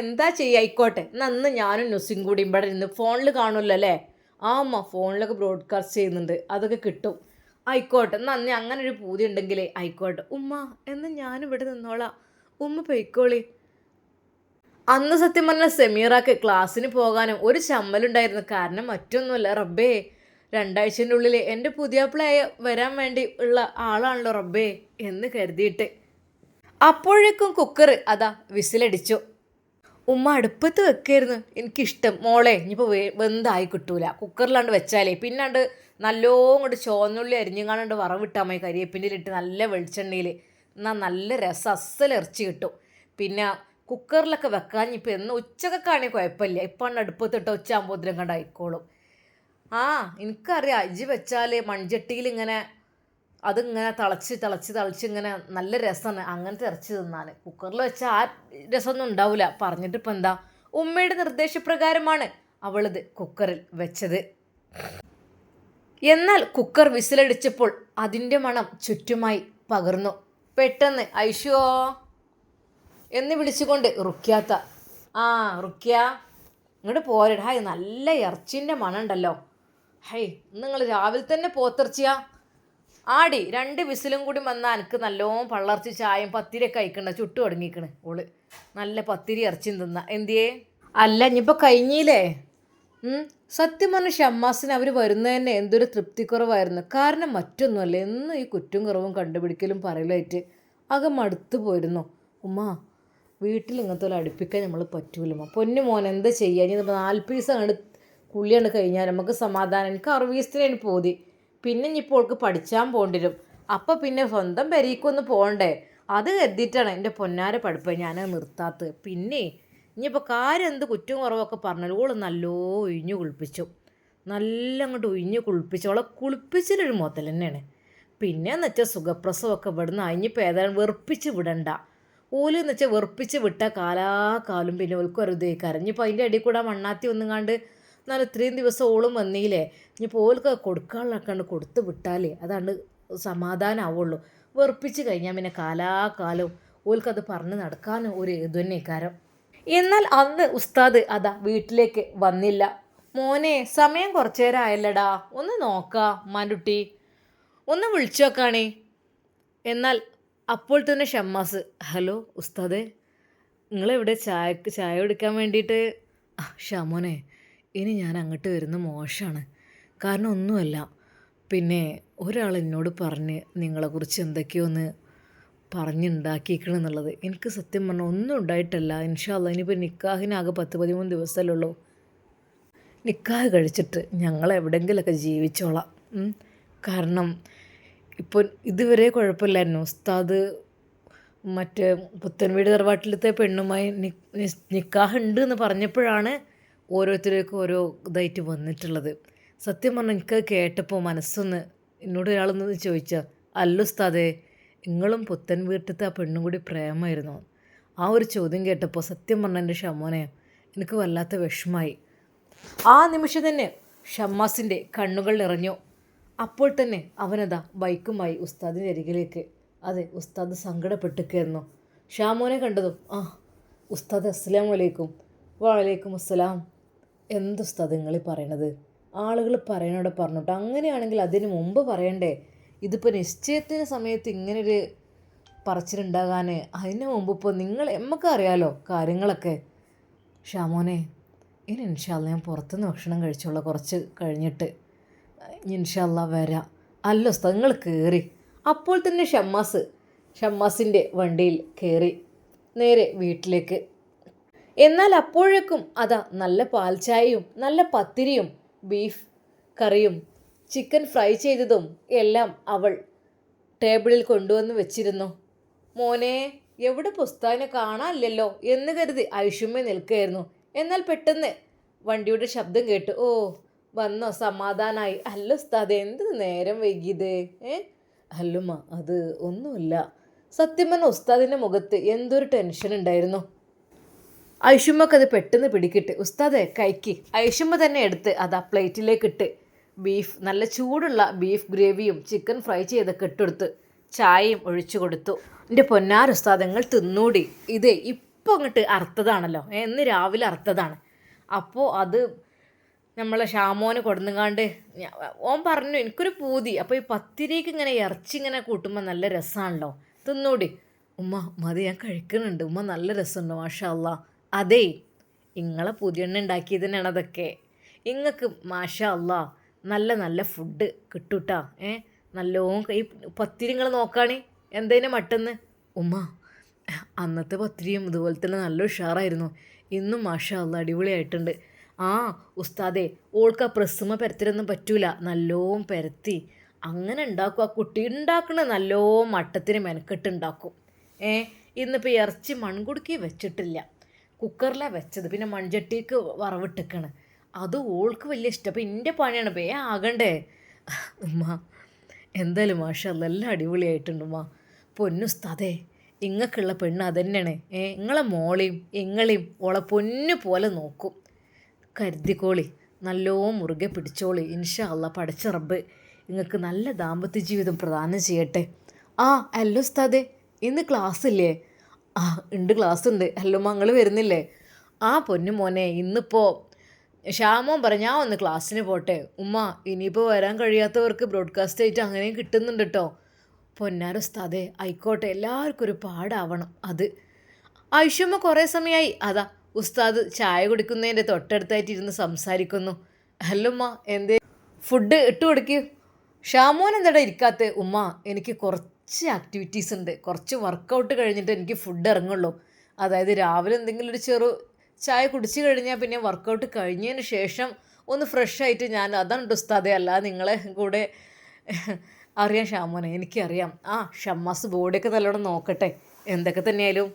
എന്താ ആയിക്കോട്ടെ. അന്ന് ഞാനും നുസിയും കൂടി ഇവിടെ ഇരുന്ന് ഫോണിൽ കാണുമല്ലോ അല്ലേ? ഉമ്മ, ഫോണിലൊക്കെ ബ്രോഡ്കാസ്റ്റ് ചെയ്യുന്നുണ്ട്, അതൊക്കെ കിട്ടും. ആയിക്കോട്ടെ, അന്ന് അങ്ങനെ ഒരു പൂതി ഉണ്ടെങ്കിലേ ആയിക്കോട്ടെ. ഉമ്മ, എന്നാൽ ഞാനിവിടെ നിന്നോളാം. ഉമ്മ പൊയ്ക്കോളി. അന്ന് സത്യം പറഞ്ഞാൽ സെമീറാക്ക് ക്ലാസ്സിന് പോകാനും ഒരു ചമ്മലുണ്ടായിരുന്നു. കാരണം മറ്റൊന്നുമല്ല, റബ്ബേ, 2 ആഴ്ചൻ്റെ ഉള്ളിൽ എൻ്റെ പുതിയാപ്പിളയായ വരാൻ വേണ്ടി ഉള്ള ആളാണല്ലോ റബ്ബേ എന്ന് കരുതിയിട്ട്. അപ്പോഴേക്കും കുക്കർ അതാ വിസിലടിച്ചു. ഉമ്മ അടുപ്പത്ത് വെക്കായിരുന്നു എനിക്കിഷ്ടം. മോളെ, ഇനിയിപ്പോൾ വെന്തായി കിട്ടൂല. കുക്കറിലാണ്ട് വെച്ചാലേ പിന്നാണ്ട് നല്ലോണം കൊണ്ട് ചുവന്നുള്ളി അരിഞ്ഞുകാണ്ട് വറവിട്ടാൽ മതി, കരിയേപ്പിൻ്റെലിട്ട് നല്ല വെളിച്ചെണ്ണയിൽ. എന്നാൽ നല്ല രസം അസൽ ഇറച്ചി കിട്ടും. പിന്നെ കുക്കറിലൊക്കെ വെക്കാൻ ഇപ്പോൾ എന്ന് ഉച്ചക്കൊക്കെ ആണെങ്കിൽ കുഴപ്പമില്ല. ഇപ്പം അടുപ്പത്തിട്ട് ഉച്ചയാകുമ്പോഴത്തേനും കണ്ട് ആയിക്കോളും. എനിക്കറിയാം, ഇജ്ജ് വെച്ചാൽ മൺചട്ടിയിൽ ഇങ്ങനെ അതിങ്ങനെ തിളച്ച് ഇങ്ങനെ നല്ല രസമാണ് അങ്ങനത്തെ ഇറച്ചി തിന്നാൻ. കുക്കറിൽ വെച്ചാൽ ആ രസമൊന്നും ഉണ്ടാവില്ല. പറഞ്ഞിട്ടിപ്പോൾ എന്താ, ഉമ്മയുടെ നിർദ്ദേശപ്രകാരമാണ് അവളിത് കുക്കറിൽ വെച്ചത്. എന്നാൽ കുക്കർ വിസിലടിച്ചപ്പോൾ അതിൻ്റെ മണം ചുറ്റുമായി പകർന്നു. പെട്ടെന്ന് ഐഷുവോ എന്ന് വിളിച്ചുകൊണ്ട് റുക്യാത്ത. റുക്യ, ഇങ്ങോട്ട് പോരട. നല്ല ഇറച്ചിൻ്റെ മണം ഉണ്ടല്ലോ. നിങ്ങൾ രാവിലെ തന്നെ പോത്തിറച്ചിയാ? 2 വിസിലും കൂടി വന്നാൽ എനിക്ക് നല്ലോണം പള്ളർച്ച് ചായയും പത്തിരിയൊക്കെ കഴിക്കണ്ട. ചുട്ടു തുടങ്ങിക്കണ് ഓള്. നല്ല പത്തിരി ഇറച്ചിയും തിന്ന. എന്തിയേ? അല്ല, ഇനിയിപ്പോൾ കഴിഞ്ഞില്ലേ? സത്യം പറഞ്ഞ ഷമ്മാസിന് അവർ വരുന്നതന്നെ എന്തൊരു തൃപ്തിക്കുറവായിരുന്നു. കാരണം മറ്റൊന്നുമല്ല, എന്നും ഈ കുറ്റും കുറവും കണ്ടുപിടിക്കലും പറയലായിട്ട് മടുത്തു പോയിരുന്നു. ഉമ്മ, വീട്ടിൽ ഇങ്ങനത്തെ ഒരു അടുപ്പിക്കാൻ നമ്മൾ പറ്റൂലമ്മ. പൊന്നു മോൻ എന്താ ചെയ്യുക? ഇനി 4 പീസ് അങ്ങോട്ട് കുള്ളിയാണ് കഴിഞ്ഞാൽ നമുക്ക് സമാധാനം. എനിക്ക് 6 പീസത്തിനാണ് പോതി. പിന്നെ ഇനിയിപ്പോൾ അവൾക്ക് പഠിച്ചാൻ പോകേണ്ടി വരും. അപ്പം പിന്നെ സ്വന്തം പെരീക്കൊന്ന് പോകണ്ടേ? അത് കരുതിയിട്ടാണ് എൻ്റെ പൊന്നാര പഠിപ്പ് ഞാൻ നിർത്താത്തത്. പിന്നെ ഇനിയിപ്പോൾ കാര്യം എന്ത് കുറ്റവും കുറവൊക്കെ പറഞ്ഞാൽ ഓൾ നല്ലോ ഒഴിഞ്ഞു കുളിപ്പിച്ചു. നല്ല അങ്ങോട്ട് ഒഴിഞ്ഞു കുളിപ്പിച്ചു. അവളെ കുളിപ്പിച്ചിലൊരു മുതൽ തന്നെയാണ്. പിന്നെയെന്ന് വെച്ചാൽ സുഖപ്രസവമൊക്കെ ഇവിടുന്ന് അഞ്ഞിപ്പോൾ ഏതായാലും വെറുപ്പിച്ച് വിടണ്ട. ഓലെന്ന് വെച്ചാൽ വെറുപ്പിച്ച് വിട്ട കാലാകാലം പിന്നെ ഓൽക്കൊരു ഇതേ കരഞ്ഞിപ്പോൾ അതിൻ്റെ അടിയിൽ കൂടെ മണ്ണാത്തി ഒന്നുങ്ങാണ്ട് എന്നാലും ഇത്രയും ദിവസം ഓളും വന്നില്ലേ. ഇനിയിപ്പോൾ ഓൾക്ക് കൊടുക്കാനുള്ളക്കാണ്ട് കൊടുത്ത് വിട്ടാലേ അതാണ്ട് സമാധാനമാവുള്ളൂ. വെറുപ്പിച്ച് കഴിഞ്ഞാൽ പിന്നെ കാലാകാലവും ഓൽക്കത് പറഞ്ഞ് നടക്കാനും ഒരു ഇത് തന്നെ കാരം. എന്നാൽ അന്ന് ഉസ്താദ് വീട്ടിലേക്ക് വന്നില്ല. മോനെ സമയം കുറച്ചു നേരം ആയല്ലടാ, ഒന്ന് നോക്കാം മാൻകുട്ടി, ഒന്ന് വിളിച്ചു നോക്കാണേ. എന്നാൽ അപ്പോൾ തന്നെ ഷമ്മാസ്, ഹലോ ഉസ്താദേ, നിങ്ങളെവിടെ ചായ കുടിക്കാൻ വേണ്ടിയിട്ട്? ഷാമോനെ, ഇനി ഞാൻ അങ്ങോട്ട് വരുന്ന മോശമാണ്. കാരണം ഒന്നുമല്ല, പിന്നെ ഒരാൾ എന്നോട് പറഞ്ഞ് നിങ്ങളെക്കുറിച്ച് എന്തൊക്കെയോ ഒന്ന് പറഞ്ഞുണ്ടാക്കിയിരിക്കണമെന്നുള്ളത്. എനിക്ക് സത്യം പറഞ്ഞാൽ ഒന്നും ഉണ്ടായിട്ടല്ല. ഇൻഷാ അല്ലാഹ് ഇനിയിപ്പോൾ നിക്കാഹിനാകെ 10-13 ദിവസമല്ലേ ഉള്ളൂ. നിക്കാഹ് കഴിച്ചിട്ട് ഞങ്ങൾ എവിടെയെങ്കിലുമൊക്കെ ജീവിച്ചോളാം. കാരണം ഇപ്പോൾ ഇതുവരെ കുഴപ്പമില്ലായിരുന്നു. ഉസ്താദ് മറ്റേ പുത്തൻവീട് തറവാട്ടിലത്തെ പെണ്ണുമായി നിക്കാഹ് ഉണ്ട് എന്ന് പറഞ്ഞപ്പോഴാണ് ഓരോരുത്തർക്കും ഓരോ ഇതായിട്ട് വന്നിട്ടുള്ളത്. സത്യം പറഞ്ഞാൽ എനിക്കത് കേട്ടപ്പോൾ മനസ്സൊന്ന്, എന്നോട് ഒരാളൊന്ന് ചോദിച്ചാൽ, അല്ല ഉസ്താദേ, നിങ്ങളും പുത്തൻ വീട്ടിലത്തെ ആ പെണ്ണും കൂടി പ്രേമമായിരുന്നു? ആ ഒരു ചോദ്യം കേട്ടപ്പോൾ സത്യം പറഞ്ഞാൽ എൻ്റെ ഷമ്മോനെ എനിക്ക് വല്ലാത്ത വിഷമായി. ആ നിമിഷം തന്നെ ഷമ്മാസിൻ്റെ കണ്ണുകൾ നിറഞ്ഞു. അപ്പോൾ തന്നെ അവനതാ ബൈക്കുമായി ഉസ്താദിൻ്റെ അരികിലേക്ക്. അതെ, ഉസ്താദ് സങ്കടപ്പെട്ടിരിക്കുന്നു. ഷാമോനെ കണ്ടതും, ഉസ്താദ് അസ്സലാമു അലൈക്കും. വലൈക്കും അസ്സലാം. എന്ത് ഉസ്താദ് നിങ്ങൾ പറയണത്? ആളുകൾ പറയണോടെ പറഞ്ഞോട്ടെ, അങ്ങനെയാണെങ്കിൽ അതിന് മുമ്പ് പറയണ്ടേ? ഇതിപ്പോൾ നിശ്ചയത്തിന് സമയത്ത് ഇങ്ങനൊരു പറച്ചിലുണ്ടാകാൻ അതിന് മുമ്പ് ഇപ്പോൾ നമുക്കറിയാലോ കാര്യങ്ങളൊക്കെ. ഷാമോനെ, ഇനി ഇൻഷാ അല്ലാഹ് ഞാൻ പുറത്തുനിന്ന് ഭക്ഷണം കഴിച്ചോളാം കുറച്ച് കഴിഞ്ഞിട്ട്. ഇൻഷാ അല്ലാഹ് വരാം. അല്ല ഉസ്താദ്, നിങ്ങൾ കയറി. അപ്പോൾ തന്നെ ഷമ്മാസിൻ്റെ വണ്ടിയിൽ കയറി നേരെ വീട്ടിലേക്ക്. എന്നാൽ അപ്പോഴേക്കും അതാ നല്ല പാൽ ചായയും നല്ല പത്തിരിയും ബീഫ് കറിയും ചിക്കൻ ഫ്രൈ ചെയ്തതും എല്ലാം അവൾ ടേബിളിൽ കൊണ്ടുവന്ന് വെച്ചിരുന്നു. മോനെ, എവിടെ പുസ്തകനെ കാണാനില്ലല്ലോ എന്ന് കരുതി ഐഷുമ്മ നിൽക്കുകയായിരുന്നു. എന്നാൽ പെട്ടെന്ന് വണ്ടിയുടെ ശബ്ദം കേട്ടു. ഓ, വന്നോ, സമാധാനമായി. അല്ല ഉസ്താദ്, എന്ത് നേരം വൈകിയത്? അല്ലുമ്മ, അത് ഒന്നുമില്ല. സത്യം പറഞ്ഞ ഉസ്താദിൻ്റെ മുഖത്ത് എന്തൊരു ടെൻഷൻ ഉണ്ടായിരുന്നു. ഐഷുമ്മക്കത് പെട്ടെന്ന് പിടിക്കിട്ട്. ഉസ്താദെ കൈക്ക്. ഐഷുമ്മ തന്നെ എടുത്ത് അതാ പ്ലേറ്റിലേക്കിട്ട് ബീഫ്, നല്ല ചൂടുള്ള ബീഫ് ഗ്രേവിയും ചിക്കൻ ഫ്രൈ ചെയ്തൊക്കെ ഇട്ടെടുത്ത് ചായയും ഒഴിച്ചു കൊടുത്തു. എൻ്റെ പൊന്നാരുസ്താദ്, നിങ്ങൾ തിന്നൂടി. ഇതേ ഇപ്പോൾ അങ്ങോട്ട് അറുത്തതാണല്ലോ, ഇന്ന് രാവിലെ അറുത്തതാണ്. അപ്പോൾ അത് നമ്മളെ ഷാമോന് കൊടുന്നുകാണ്ട് ഓൻ പറഞ്ഞു എനിക്കൊരു പൂതി. അപ്പോൾ ഈ പത്തിരിക്ക് ഇങ്ങനെ ഇറച്ചി ഇങ്ങനെ കൂട്ടുമ്പോൾ നല്ല രസമാണല്ലോ, തിന്നൂടി. ഉമ്മ മതി, ഞാൻ കഴിക്കുന്നുണ്ട് ഉമ്മ, നല്ല രസമുണ്ട് മാഷാ അല്ലാ. അതേ, ഇങ്ങളെ പുതിയെണ്ണ ഉണ്ടാക്കിയത് തന്നെയാണ് അതൊക്കെ. ഇങ്ങൾക്ക് മാഷാ അല്ലാ നല്ല നല്ല ഫുഡ് കിട്ടൂട്ടാ. നല്ലോണം ഈ പത്തിരി നിങ്ങൾ നോക്കാണേ എന്തേനെ മട്ടെന്ന്. ഉമ്മ, അന്നത്തെ പത്തിരിയും ഇതുപോലെ തന്നെ നല്ല ഉഷാറായിരുന്നു. ഇന്നും മാഷാ അല്ലാ അടിപൊളിയായിട്ടുണ്ട്. ഉസ്താദേ, ഓൾക്ക് ആ പ്രസ്സുമ പരത്തിലൊന്നും പറ്റൂല, നല്ലോണം പരത്തി അങ്ങനെ ഉണ്ടാക്കും. ആ കുട്ടി ഉണ്ടാക്കണ നല്ലോണം മട്ടത്തിന് മെനക്കെട്ടുണ്ടാക്കും. ഇന്നിപ്പോൾ ഇറച്ചി മൺകുടുക്കി വെച്ചിട്ടില്ല, കുക്കറിലാണ് വെച്ചത്. പിന്നെ മൺചട്ടിക്ക് വറവിട്ടിക്കാണ്. അത് ഓൾക്ക് വലിയ ഇഷ്ടം. അപ്പോൾ എൻ്റെ പണിയാണ് ആകണ്ടേ. ഉമ്മ, എന്തായാലും മാഷാ അല്ലാ എല്ലാം അടിപൊളിയായിട്ടുണ്ട് ഉമ്മ. പൊന്നുസ്താദേ, ഇങ്ങക്കുള്ള പെണ്ണ് അതന്നെയാണ്. നിങ്ങളെ മോളെയും ഇങ്ങളെയും ഓളെ പൊന്നു പോലെ നോക്കും. കരുതിക്കോളി, നല്ലോണം മുറുകെ പിടിച്ചോളി. ഇൻഷാ അല്ലാഹ് പടച്ച റബ്ബ് നിങ്ങൾക്ക് നല്ല ദാമ്പത്യ ജീവിതം പ്രദാനം ചെയ്യട്ടെ. അല്ല ഉസ്താദേ, ഇന്ന് ക്ലാസ് ഇല്ലേ? ഉണ്ട്, ക്ലാസ് ഉണ്ട്. ഹലോ, മങ്ങൾ വരുന്നില്ലേ? പൊന്നു മോനെ, ഇന്നിപ്പോൾ ഷാമോൻ പറഞ്ഞു ഞാൻ ഒന്ന് ക്ലാസ്സിന് പോട്ടെ. ഉമ്മ, ഇനിയിപ്പോൾ വരാൻ കഴിയാത്തവർക്ക് ബ്രോഡ്കാസ്റ്റ് ആയിട്ട് അങ്ങനെയും കിട്ടുന്നുണ്ട് കേട്ടോ. പൊന്നാരുസ്താദേ, ആയിക്കോട്ടെ, എല്ലാവർക്കും ഒരു പാടാവണം അത്. ഐഷുമ്മ കുറേ സമയമായി അതാ ഉസ്താദ് ചായ കുടിക്കുന്നതിൻ്റെ തൊട്ടടുത്തായിട്ട് ഇരുന്ന് സംസാരിക്കുന്നു. അല്ലുമ്മ, എന്തേ ഫുഡ് ഇട്ട് കൊടുക്കൂ. ഷാമോൻ എന്താടാ ഇരിക്കാത്ത? ഉമ്മ, എനിക്ക് കുറച്ച് ആക്ടിവിറ്റീസ് ഉണ്ട്, കുറച്ച് വർക്കൗട്ട് കഴിഞ്ഞിട്ട് എനിക്ക് ഫുഡ് ഇറങ്ങുള്ളൂ. അതായത് രാവിലെ എന്തെങ്കിലും ഒരു ചെറു ചായ കുടിച്ച് കഴിഞ്ഞാൽ പിന്നെ വർക്കൗട്ട് കഴിഞ്ഞതിന് ശേഷം ഒന്ന് ഫ്രഷ് ആയിട്ട് ഞാൻ അതാണ് ഉസ്താദേ. അല്ല നിങ്ങളെ കൂടെ അറിയാം ഷാമോനെ, എനിക്കറിയാം. ഷമ്മാസ് ബോഡിയൊക്കെ നല്ലോണം നോക്കട്ടെ. എന്തൊക്കെ തന്നെയായാലും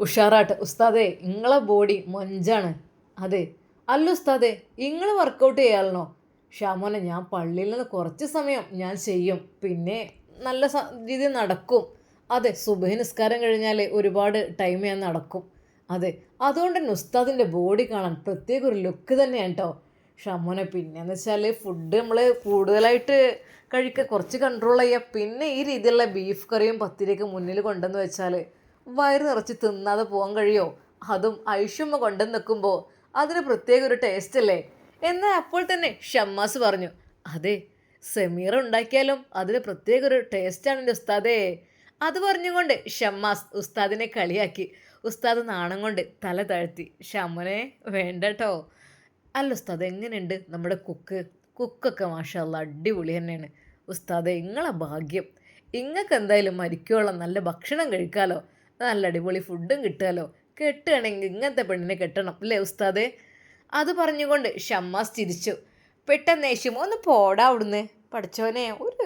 ഉഷാറാട്ട് ഉസ്താദേ, നിങ്ങളെ ബോഡി മൊഞ്ചാണ്. അതെ, അല്ല ഉസ്താദേ, നിങ്ങൾ വർക്കൗട്ട് ചെയ്യാമല്ലോ. ഷാമോനെ, ഞാൻ പള്ളിയിൽ നിന്ന് കുറച്ച് സമയം ഞാൻ ചെയ്യും, പിന്നെ നല്ല രീതിയിൽ നടക്കും. അതെ, സുബഹി നിസ്കാരം കഴിഞ്ഞാൽ ഒരുപാട് ടൈം ഞാൻ നടക്കും. അതെ, അതുകൊണ്ട് തന്നെ ഉസ്താദിൻ്റെ ബോഡി കാണാൻ പ്രത്യേക ഒരു ലുക്ക് തന്നെയാണ് കേട്ടോ. ഷാമോനെ, പിന്നെയെന്ന് വെച്ചാൽ ഫുഡ് നമ്മൾ കൂടുതലായിട്ട് കഴിക്കുക, കുറച്ച് കൺട്രോൾ ചെയ്യുക. പിന്നെ ഈ രീതിയിലുള്ള ബീഫ് കറിയും പത്തിരിയൊക്കെ മുന്നിൽ കൊണ്ടുവന്ന് വെച്ചാൽ വയറ് നിറച്ച് തിന്നാതെ പോകാൻ കഴിയുമോ? അതും ഐഷുമ്മ കൊണ്ടുവന്ന് നിൽക്കുമ്പോൾ അതിന് പ്രത്യേക ഒരു ടേസ്റ്റ് അല്ലേ. എന്നാൽ അപ്പോൾ തന്നെ ഷമ്മാസ് പറഞ്ഞു, അതെ, സെമീറ ഉണ്ടാക്കിയാലും അതിന് പ്രത്യേക ഒരു ടേസ്റ്റാണ് എൻ്റെ ഉസ്താദേ. അത് പറഞ്ഞുകൊണ്ട് ഷമ്മാസ് ഉസ്താദിനെ കളിയാക്കി. ഉസ്താദ് നാണം കൊണ്ട് തല താഴ്ത്തി. ഷമ്മനെ വേണ്ട കേട്ടോ. അല്ല ഉസ്താദ്, എങ്ങനെയുണ്ട് നമ്മുടെ കുക്കൊക്കെ മാഷാ അല്ലാ അടിപൊളി തന്നെയാണ്. ഉസ്താദെ ഇങ്ങളെ ഭാഗ്യം, ഇങ്ങൾക്ക് എന്തായാലും മരിക്കോളം നല്ല ഭക്ഷണം കഴിക്കാലോ, നല്ല അടിപൊളി ഫുഡും കിട്ടുമല്ലോ. കെട്ടുകയാണെങ്കിൽ ഇങ്ങനത്തെ പെണ്ണിനെ കെട്ടണം അല്ലേ ഉസ്താദെ. അത് പറഞ്ഞുകൊണ്ട് ഷമ്മാസ് ചിരിച്ചു. പെട്ടെന്ന് യേശും ഒന്ന് പോടാ അവിടുന്ന്, പഠിച്ചോനെ ഒരു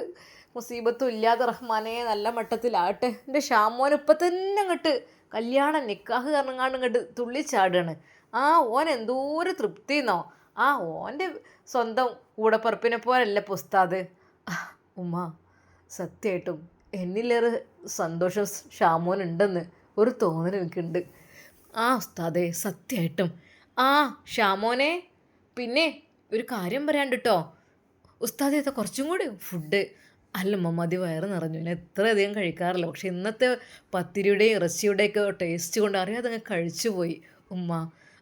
മുസീബത്തും ഇല്ലാതെ റഹ്മാനെ നല്ല മട്ടത്തിലാട്ടെ. എൻ്റെ ഷാമോൻ ഇപ്പം തന്നെ അങ്ങോട്ട് കല്യാണം നിക്കാഹ് കാരണങ്ങാണ്ട് ഇങ്ങോട്ട് തുള്ളിച്ചാടുകയാണ്. ആ ഓൻ എന്തോരം തൃപ്തിന്നോ. ആ ഓൻ്റെ സ്വന്തം കൂടപ്പറപ്പിനെ പോലല്ല ഉസ്താദ്. ഉമ്മ, സത്യമായിട്ടും എന്നിലേറെ സന്തോഷം ഷാമോനുണ്ടെന്ന് ഒരു തോന്നൽ എനിക്കുണ്ട്. ആ ഉസ്താദേ, സത്യമായിട്ടും. ആ ഷാമോനെ, പിന്നെ ഒരു കാര്യം പറയാണ്ട് കേട്ടോ ഉസ്താദേ, കുറച്ചും കൂടി ഫുഡ്. അല്ലമ്മ മതി, വയറ് നിറഞ്ഞു. ഞാൻ എത്രയധികം കഴിക്കാറില്ല, പക്ഷെ ഇന്നത്തെ പത്തിരിയുടെയും ഇറച്ചിയുടെയൊക്കെ ടേസ്റ്റ് കൊണ്ട് അറിയാതെ അങ്ങ് കഴിച്ചു പോയി ഉമ്മ.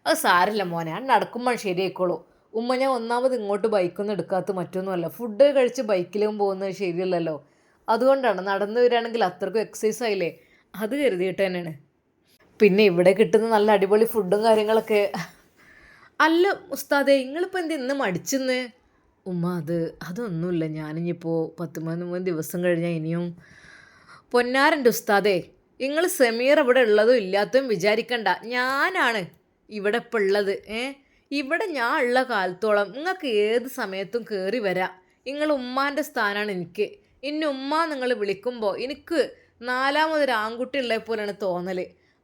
അത് സാരമില്ല മോനെ, ഞാൻ നടക്കുമ്പോൾ ശരിയായിക്കോളൂ ഉമ്മ. ഞാൻ ഒന്നാമത് ഇങ്ങോട്ട് ബൈക്കൊന്നും എടുക്കാത്ത മറ്റൊന്നുമല്ല, ഫുഡ് കഴിച്ച് ബൈക്കിലും പോകുന്നത് ശരിയല്ലല്ലോ. അതുകൊണ്ടാണ് നടന്നു വരികയാണെങ്കിൽ അത്രക്കും എക്സസൈസ് ആയില്ലേ, അത് കരുതിയിട്ട് തന്നെയാണ്. പിന്നെ ഇവിടെ കിട്ടുന്ന നല്ല അടിപൊളി ഫുഡും കാര്യങ്ങളൊക്കെ. അല്ല ഉസ്താദേ, നിങ്ങളിപ്പോൾ എന്ത് ഇന്ന് മടിച്ചെന്ന്? ഉമ്മ, അതൊന്നുമില്ല. ഞാനിനിപ്പോൾ 10-13 ദിവസം കഴിഞ്ഞാൽ ഇനിയും പൊന്നാരൻ്റെ ഉസ്താദേ, നിങ്ങൾ സമീർ ഇവിടെ ഉള്ളതും ഇല്ലാത്തതും വിചാരിക്കണ്ട. ഞാനാണ് ഇവിടെ ഇപ്പോൾ ഉള്ളത്. ഇവിടെ ഞാൻ ഉള്ള കാലത്തോളം നിങ്ങൾക്ക് ഏത് സമയത്തും കയറി വരാം. നിങ്ങൾ ഉമ്മാൻ്റെ സ്ഥാനമാണ് എനിക്ക്. ഇനി ഉമ്മ നിങ്ങൾ വിളിക്കുമ്പോൾ എനിക്ക് നാലാമതൊരു ആൺകുട്ടി ഉള്ളത് പോലെയാണ് തോന്നൽ.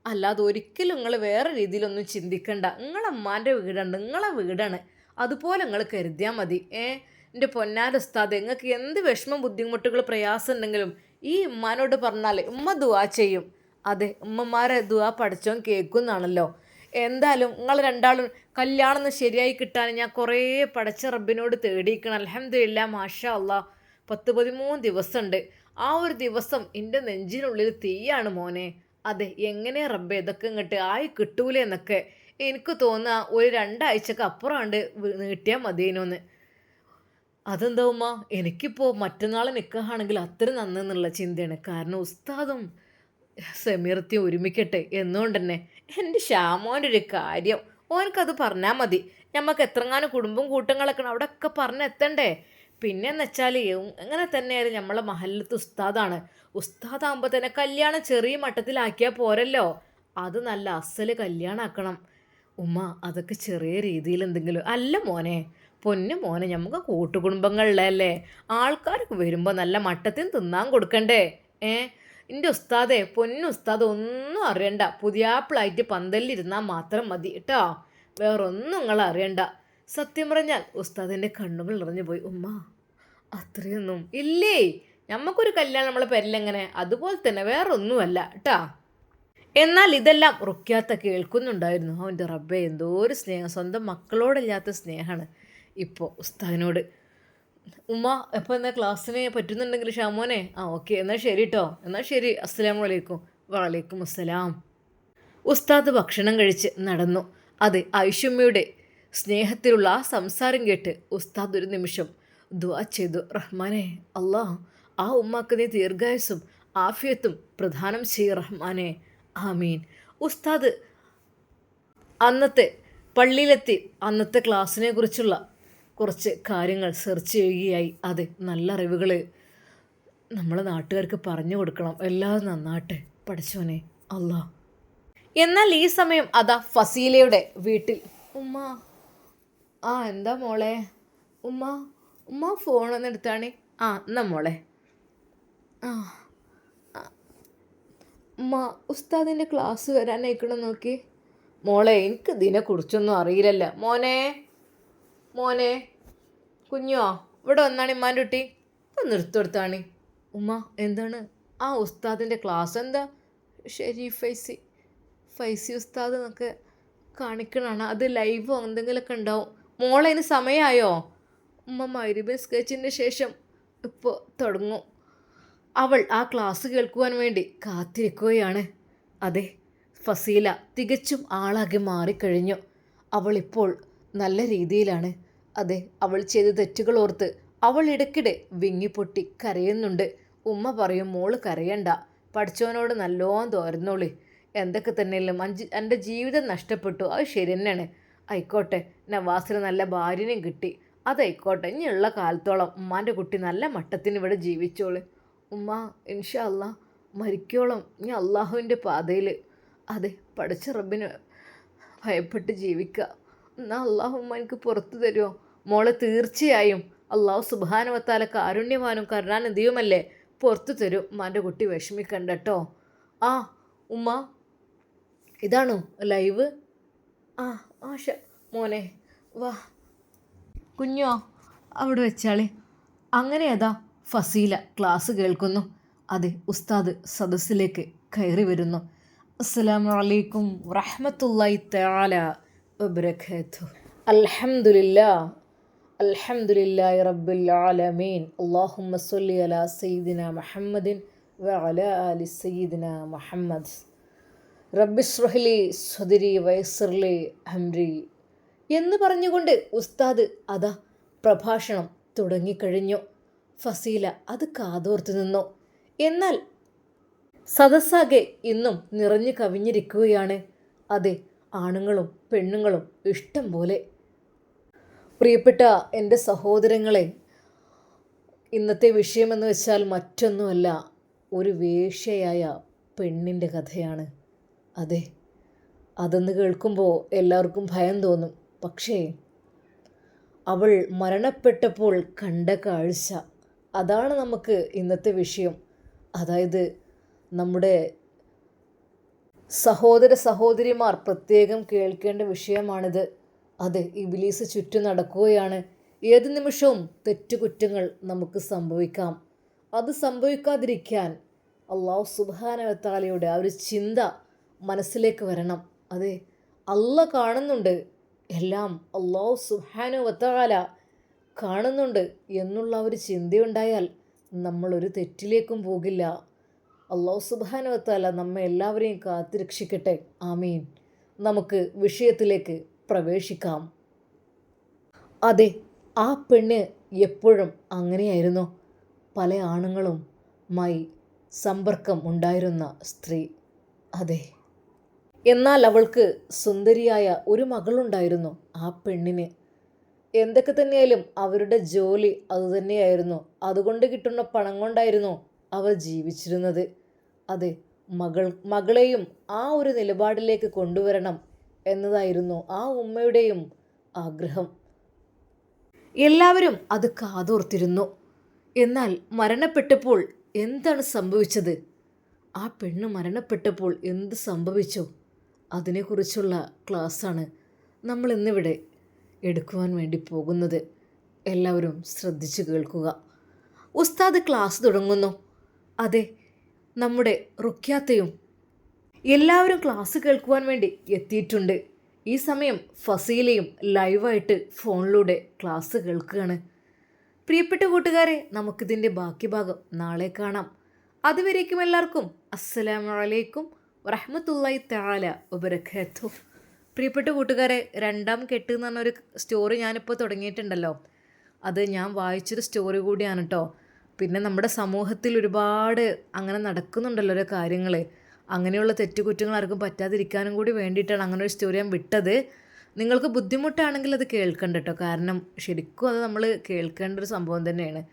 അല്ലാതെ ഒരിക്കലും നിങ്ങൾ വേറെ രീതിയിലൊന്നും ചിന്തിക്കണ്ട. നിങ്ങളെ ഉമ്മാൻ്റെ വീടാണ്, നിങ്ങളെ വീടാണ്, അതുപോലെ നിങ്ങൾ കരുതിയാൽ മതി. എൻ്റെ പൊന്നാൻ്റെ ഉസ്താദ്, നിങ്ങൾക്ക് എന്ത് വിഷമം ബുദ്ധിമുട്ടുകൾ പ്രയാസം ഉണ്ടെങ്കിലും ഈ ഉമ്മാനോട് പറഞ്ഞാൽ ഉമ്മ ദുആ ചെയ്യും. അതെ, ഉമ്മമാരെ ദുആ പഠിച്ചോൻ കേൾക്കുന്നാണല്ലോ. എന്തായാലും നിങ്ങൾ രണ്ടാളും കല്യാണം ഒന്ന് ശരിയായി കിട്ടാൻ ഞാൻ കുറേ പടച്ച റബ്ബിനോട് തേടിയിരിക്കണം. അൽഹംദുലില്ലാ, മാഷാ അല്ലാ, 10-13 ദിവസമുണ്ട്. ആ ഒരു ദിവസം എൻ്റെ നെഞ്ചിനുള്ളിൽ തീയാണ് മോനെ. അതെ, എങ്ങനെ റബ്ബെ ഇതൊക്കെ ഇങ്ങോട്ട് ആയി കിട്ടൂലേ എന്നൊക്കെ എനിക്ക് തോന്നുക ഒരു 2 ആഴ്ചക്ക് അപ്പുറമാണ്ട് നീട്ടിയാൽ മതിയേനോന്ന്. അതെന്താ ഉമ്മ, എനിക്കിപ്പോൾ മറ്റന്നാൾ നിൽക്കുകയാണെങ്കിൽ അത്ര നന്നെന്നുള്ള ചിന്തയാണ്. കാരണം ഉസ്താദും സമീറത്തെയും ഒരുമിക്കട്ടെ എന്നുകൊണ്ട് തന്നെ. എൻ്റെ ഷാമോൻ്റെ ഒരു കാര്യം ഓനക്കത് പറഞ്ഞാൽ മതി. നമുക്ക് എത്രങ്ങാനും കുടുംബം കൂട്ടങ്ങളൊക്കെ അവിടെയൊക്കെ പറഞ്ഞെത്തണ്ടേ. പിന്നെന്ന് വെച്ചാൽ അങ്ങനെ തന്നെയായിരുന്നു നമ്മളെ മഹല്ലത്ത് ഉസ്താദാണ്. ഉസ്താദാകുമ്പോൾ തന്നെ കല്യാണം ചെറിയ മട്ടത്തിലാക്കിയാൽ പോരല്ലോ, അത് നല്ല അസല് കല്യാണം ആക്കണം ഉമ്മ. അതൊക്കെ ചെറിയ രീതിയിൽ എന്തെങ്കിലും അല്ല മോനെ, പൊന്നു മോനെ, നമുക്ക് കൂട്ടുകുടുംബങ്ങളിലല്ലേ ആൾക്കാർക്ക് വരുമ്പോൾ നല്ല മട്ടത്തിൽ തിന്നാൻ കൊടുക്കണ്ടേ. എൻ്റെ ഉസ്താദേ, പൊന്നു ഉസ്താദ് ഒന്നും അറിയണ്ട, പുതിയാപ്പിളായിട്ട് പന്തലിരുന്നാൽ മാത്രം മതി കേട്ടോ, വേറൊന്നും നിങ്ങൾ അറിയണ്ട. സത്യം പറഞ്ഞാൽ ഉസ്താദിൻ്റെ കണ്ണുകൾ നിറഞ്ഞു പോയി. ഉമ്മ, അത്രയൊന്നും ഇല്ലേ, നമുക്കൊരു കല്യാണം നമ്മളെ പേരിലെങ്ങനെ, അതുപോലെ തന്നെ വേറൊന്നുമല്ല കേട്ടാ. എന്നാൽ ഇതെല്ലാം റുക്യാത്ത കേൾക്കുന്നുണ്ടായിരുന്നു. അവൻ്റെ റബ്ബെ, എന്തോ ഒരു സ്നേഹം, സ്വന്തം മക്കളോടില്ലാത്ത സ്നേഹമാണ് ഇപ്പോൾ ഉസ്താദിനോട്. ഉമ്മ, എപ്പോൾ എന്നാൽ ക്ലാസ്സിന് പറ്റുന്നുണ്ടെങ്കിൽ ഷാമോനെ. ഓക്കെ, എന്നാൽ ശരി കേട്ടോ, എന്നാൽ ശരി, അസ്സലാമു അലൈക്കും. വലൈക്കും അസ്സലാം. ഉസ്താദ് ഭക്ഷണം കഴിച്ച് നടന്നു. അത് ഐഷുമ്മയുടെ സ്നേഹത്തിലുള്ള ആ സംസാരം കേട്ട് ഉസ്താദ് ഒരു നിമിഷം ദുആ ചെയ്തു. റഹ്മാനെ, അല്ലാഹ് ആ ഉമ്മാക്ക് നീ ദീർഘായുസ്സും ആഫിയത്തും പ്രദാനം ചെയ്യ റഹ്മാനെ, ആമീൻ. ഉസ്താദ് അന്നത്തെ പള്ളിയിലെത്തി അന്നത്തെ ക്ലാസ്സിനെ കുറിച്ചുള്ള കുറച്ച് കാര്യങ്ങൾ സെർച്ച് ചെയ്യുകയായി. അതെ, നല്ല അറിവുകൾ നമ്മളെ നാട്ടുകാർക്ക് പറഞ്ഞു കൊടുക്കണം. എല്ലാവരും നന്നാട്ടെ പഠിച്ചോനെ, അല്ലാ. എന്നാൽ ഈ സമയം അതാ ഫസീലയുടെ വീട്ടിൽ. ഉമ്മ, എന്താ മോളെ? ഉമ്മ ഫോണൊന്ന് എടുത്താണ്. എന്നാ മോളെ. ഉമ്മ, ഉസ്താദിൻ്റെ ക്ലാസ് വരാനായിക്കണം നോക്കി. മോളെ, എനിക്ക് ഇതിനെക്കുറിച്ചൊന്നും അറിയില്ലല്ലോ. മോനെ കുഞ്ഞോ, ഇവിടെ വന്നാണ് ഇമ്മാൻ്റെ കുട്ടി, ഒന്ന് എടുത്തെടുത്താണ്. ഉമ്മ, എന്താണ്? ഉസ്താദിൻ്റെ ക്ലാസ് എന്താ ഷെരീഫ് ഫൈസി ഉസ്താദ് എന്നൊക്കെ കാണിക്കണതാണ്. അത് ലൈവോ എന്തെങ്കിലുമൊക്കെ ഉണ്ടാവും. മോളെ, അതിന് സമയമായോ? ഉമ്മ, മഗ്‌രിബ് നിസ്കരിച്ചതിന് ശേഷം ഇപ്പോൾ തുടങ്ങും. അവൾ ആ ക്ലാസ് കേൾക്കുവാൻ വേണ്ടി കാത്തിരിക്കുകയാണ്. അതെ, ഫസീല തികച്ചും ആളാകെ മാറിക്കഴിഞ്ഞു. അവളിപ്പോൾ നല്ല രീതിയിലാണ്. അതെ, അവൾ ചെയ്ത തെറ്റുകൾ ഓർത്ത് അവൾ ഇടയ്ക്കിടെ വിങ്ങിപ്പൊട്ടി കരയുന്നുണ്ട്. ഉമ്മ പറയും, മോള് കരയണ്ട, പഠിച്ചവനോട് നല്ലോണം തോരുന്നോളി. എന്തൊക്കെ തന്നെയല്ലോ എൻ്റെ ജീവിതം നഷ്ടപ്പെട്ടു, അത് ശരി തന്നെയാണ്. ആയിക്കോട്ടെ, നവാസിന് നല്ല ഭാര്യനെയും കിട്ടി, അതായിക്കോട്ടെ, ഇനിയുള്ള കാലത്തോളം ഉമ്മാൻ്റെ കുട്ടി നല്ല മട്ടത്തിന് ഇവിടെ ജീവിച്ചോളൂ. ഉമ്മ ഇൻഷാ അല്ലാ മരിക്കോളം ഇനി അള്ളാഹുവിൻ്റെ പാതയിൽ അതെ പഠിച്ച റബ്ബിന് ഭയപ്പെട്ട് ജീവിക്കുക. എന്നാൽ അള്ളാഹു ഉമ്മ എനിക്ക് പുറത്തു തരുമോ? മോളെ തീർച്ചയായും അള്ളാഹു സുബ്ഹാനഹു വ തആല കാരുണ്യവാനും കരുണാനിധിയുമല്ലേ, പുറത്തു തരും. ഉമ്മാൻ്റെ കുട്ടി വിഷമിക്കണ്ട കേട്ടോ. ആ ഉമ്മ ഇതാണോ ലൈവ്? ആ ആശ മോനെ വാ കുഞ്ഞോ അവിടെ വെച്ചാളെ. അങ്ങനെ അതാ ഫസീല ക്ലാസ് കേൾക്കുന്നു. അതെ, ഉസ്താദ് സദസ്സിലേക്ക് കയറി വരുന്നു. അസ്സലാമു അലൈക്കും വറഹ്മത്തുള്ളാഹി തആല വബറകാതുഹു. അൽഹംദുലില്ലാഹി റബ്ബിൽ ആലമീൻ. അല്ലാഹുമ്മ സ്വല്ലി അലാ സയ്യിദിനാ മുഹമ്മദിൻ വഅലാ ആലി സയ്യിദിനാ മുഹമ്മദ്. റബ്ബിശ്റഹ് ലി സ്വദ്രി വയസ്സിർ ലി അംരി എന്ന് പറഞ്ഞുകൊണ്ട് ഉസ്താദ് അതാ പ്രഭാഷണം തുടങ്ങിക്കഴിഞ്ഞു. ഫസീല അത് കാതോർത്ത് നിന്നു. എന്നാൽ സദസ്സാകെ ഇന്നും നിറഞ്ഞു കവിഞ്ഞിരിക്കുകയാണ്. അതെ, ആണുങ്ങളും പെണ്ണുങ്ങളും ഇഷ്ടം പോലെ. പ്രിയപ്പെട്ട എൻ്റെ സഹോദരങ്ങളെ, ഇന്നത്തെ വിഷയമെന്ന് വെച്ചാൽ മറ്റൊന്നുമല്ല, ഒരു വേശ്യയായ പെണ്ണിൻ്റെ കഥയാണ്. അതെ, അതെന്ന് കേൾക്കുമ്പോൾ എല്ലാവർക്കും ഭയം തോന്നും. പക്ഷേ അവൾ മരണപ്പെട്ടപ്പോൾ കണ്ട കാഴ്ച, അതാണ് നമുക്ക് ഇന്നത്തെ വിഷയം. അതായത് നമ്മുടെ സഹോദര സഹോദരിമാർ പ്രത്യേകം കേൾക്കേണ്ട വിഷയമാണിത്. അതെ, ഇബ്ലീസ് ചുറ്റും നടക്കുകയാണ്. ഏത് നിമിഷവും തെറ്റുകുറ്റങ്ങൾ നമുക്ക് സംഭവിക്കാം. അത് സംഭവിക്കാതിരിക്കാൻ അല്ലാഹു സുബ്ഹാനഹു വ തആലയുടെ ആ ഒരു ചിന്ത മനസ്സിലേക്ക് വരണം. അതെ, അല്ലാഹ് കാണുന്നുണ്ട്, എല്ലാം അല്ലാഹു സുബ്ഹാനഹു വ തആല കാണുന്നുണ്ട് എന്നുള്ള ഒരു ചിന്തയുണ്ടായാൽ നമ്മളൊരു തെറ്റിലേക്കും പോകില്ല. അല്ലാഹു സുബ്ഹാനഹു വ തആല നമ്മെ എല്ലാവരെയും കാത്തുരക്ഷിക്കട്ടെ. ആമീൻ. നമുക്ക് വിഷയത്തിലേക്ക് പ്രവേശിക്കാം. അതെ, ആ പെണ്ണ് എപ്പോഴും അങ്ങനെയായിരുന്നു. പല ആണുങ്ങളുമായി സമ്പർക്കം ഉണ്ടായിരുന്ന സ്ത്രീ. അതെ, എന്നാൽ അവൾക്ക് സുന്ദരിയായ ഒരു മകളുണ്ടായിരുന്നു. ആ പെണ്ണിന് എന്തൊക്കെ തന്നെയായാലും അവരുടെ ജോലി അതുതന്നെയായിരുന്നു. അതുകൊണ്ട് കിട്ടുന്ന പണം കൊണ്ടായിരുന്നു അവർ ജീവിച്ചിരുന്നത്. അതെ, മകളെയും ആ ഒരു നിലപാടിലേക്ക് കൊണ്ടുവരണം എന്നതായിരുന്നു ആ ഉമ്മയുടെയും ആഗ്രഹം. എല്ലാവരും അത് കാതോർത്തിരുന്നു. എന്നാൽ മരണപ്പെട്ടപ്പോൾ എന്താണ് സംഭവിച്ചത്? ആ പെണ്ണ് മരണപ്പെട്ടപ്പോൾ എന്ത് സംഭവിച്ചു? അതിനെക്കുറിച്ചുള്ള ക്ലാസ്സാണ് നമ്മൾ ഇന്നിവിടെ എടുക്കുവാൻ വേണ്ടി പോകുന്നത്. എല്ലാവരും ശ്രദ്ധിച്ചു കേൾക്കുക. ഉസ്താദ് ക്ലാസ് തുടങ്ങുന്നു. അതെ, നമ്മുടെ റുക്യാത്തയും എല്ലാവരും ക്ലാസ് കേൾക്കുവാൻ വേണ്ടി എത്തിയിട്ടുണ്ട്. ഈ സമയം ഫസീലയും ലൈവായിട്ട് ഫോണിലൂടെ ക്ലാസ് കേൾക്കുകയാണ്. പ്രിയപ്പെട്ട കൂട്ടുകാരെ, നമുക്കിതിൻ്റെ ബാക്കി ഭാഗം നാളെ കാണാം. അതുവരേക്കും എല്ലാവർക്കും അസ്സലാമു അലൈക്കും വറഹ്മത്തുള്ളാഹി തആല വബറകാതുഹു. പ്രിയപ്പെട്ട കൂട്ടുകാരെ, രണ്ടാം കെട്ട് എന്ന് പറഞ്ഞൊരു സ്റ്റോറി ഞാനിപ്പോൾ തുടങ്ങിയിട്ടുണ്ടല്ലോ. അത് ഞാൻ വായിച്ചൊരു സ്റ്റോറി കൂടിയാണ് കേട്ടോ. പിന്നെ നമ്മുടെ സമൂഹത്തിൽ ഒരുപാട് അങ്ങനെ നടക്കുന്നുണ്ടല്ലോ ഓരോ കാര്യങ്ങൾ. അങ്ങനെയുള്ള തെറ്റുകുറ്റങ്ങൾ ആർക്കും പറ്റാതിരിക്കാനും കൂടി വേണ്ടിയിട്ടാണ് അങ്ങനെ ഒരു സ്റ്റോറി ഞാൻ വിട്ടത്. നിങ്ങൾക്ക് ബുദ്ധിമുട്ടാണെങ്കിൽ അത് കേൾക്കണ്ട കേട്ടോ. കാരണം ശരിക്കും അത് നമ്മൾ കേൾക്കേണ്ട ഒരു സംഭവം തന്നെയാണ്.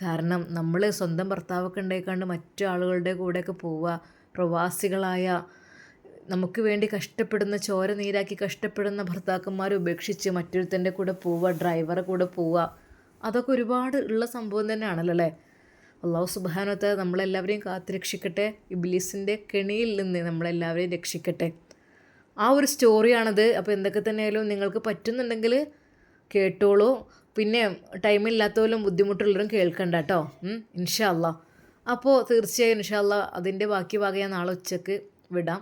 കാരണം നമ്മൾ സ്വന്തം ഭർത്താവൊക്കെ ഉണ്ടായിക്കാണ്ട് മറ്റു ആളുകളുടെ കൂടെയൊക്കെ പോവുക, പ്രവാസികളായ നമുക്ക് വേണ്ടി കഷ്ടപ്പെടുന്ന, ചോര നീരാക്കി കഷ്ടപ്പെടുന്ന ഭർത്താക്കന്മാരെ ഉപേക്ഷിച്ച് മറ്റൊരുത്തൻ്റെ കൂടെ പോവുക, ഡ്രൈവറെ കൂടെ പോവുക, അതൊക്കെ ഒരുപാട് ഉള്ള സംഭവം തന്നെയാണല്ലോ അല്ലേ. അല്ലാഹു സുബ്ഹാനഹു വ തആല നമ്മളെല്ലാവരെയും കാത്തുരക്ഷിക്കട്ടെ. ഇബ്ലീസിൻ്റെ കെണിയിൽ നിന്ന് നമ്മളെല്ലാവരെയും രക്ഷിക്കട്ടെ. ആ ഒരു സ്റ്റോറിയാണത്. അപ്പോൾ എന്തൊക്കെ തന്നെയായാലും നിങ്ങൾക്ക് പറ്റുന്നുണ്ടെങ്കിൽ കേട്ടോളൂ. പിന്നെ ടൈമില്ലാത്തവരും ബുദ്ധിമുട്ടുള്ളവരും കേൾക്കണ്ട കേട്ടോ. ഇൻഷാ അല്ലാ. അപ്പോൾ തീർച്ചയായും ഇൻഷാ അല്ലാ അതിൻ്റെ ബാക്കി ഭാഗം ഞാൻ നാളെ ഉച്ചക്ക് വിടാം.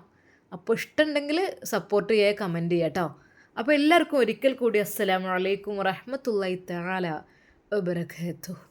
അപ്പോൾ ഇഷ്ടമുണ്ടെങ്കിൽ സപ്പോർട്ട് ചെയ്യുക, കമൻറ്റ് ചെയ്യുക കേട്ടോ. അപ്പോൾ എല്ലാവർക്കും ഒരിക്കൽ കൂടി അസ്സലാമു അലൈക്കും വറഹ്മത്തുള്ളാഹി തആല വബറകാതുഹു.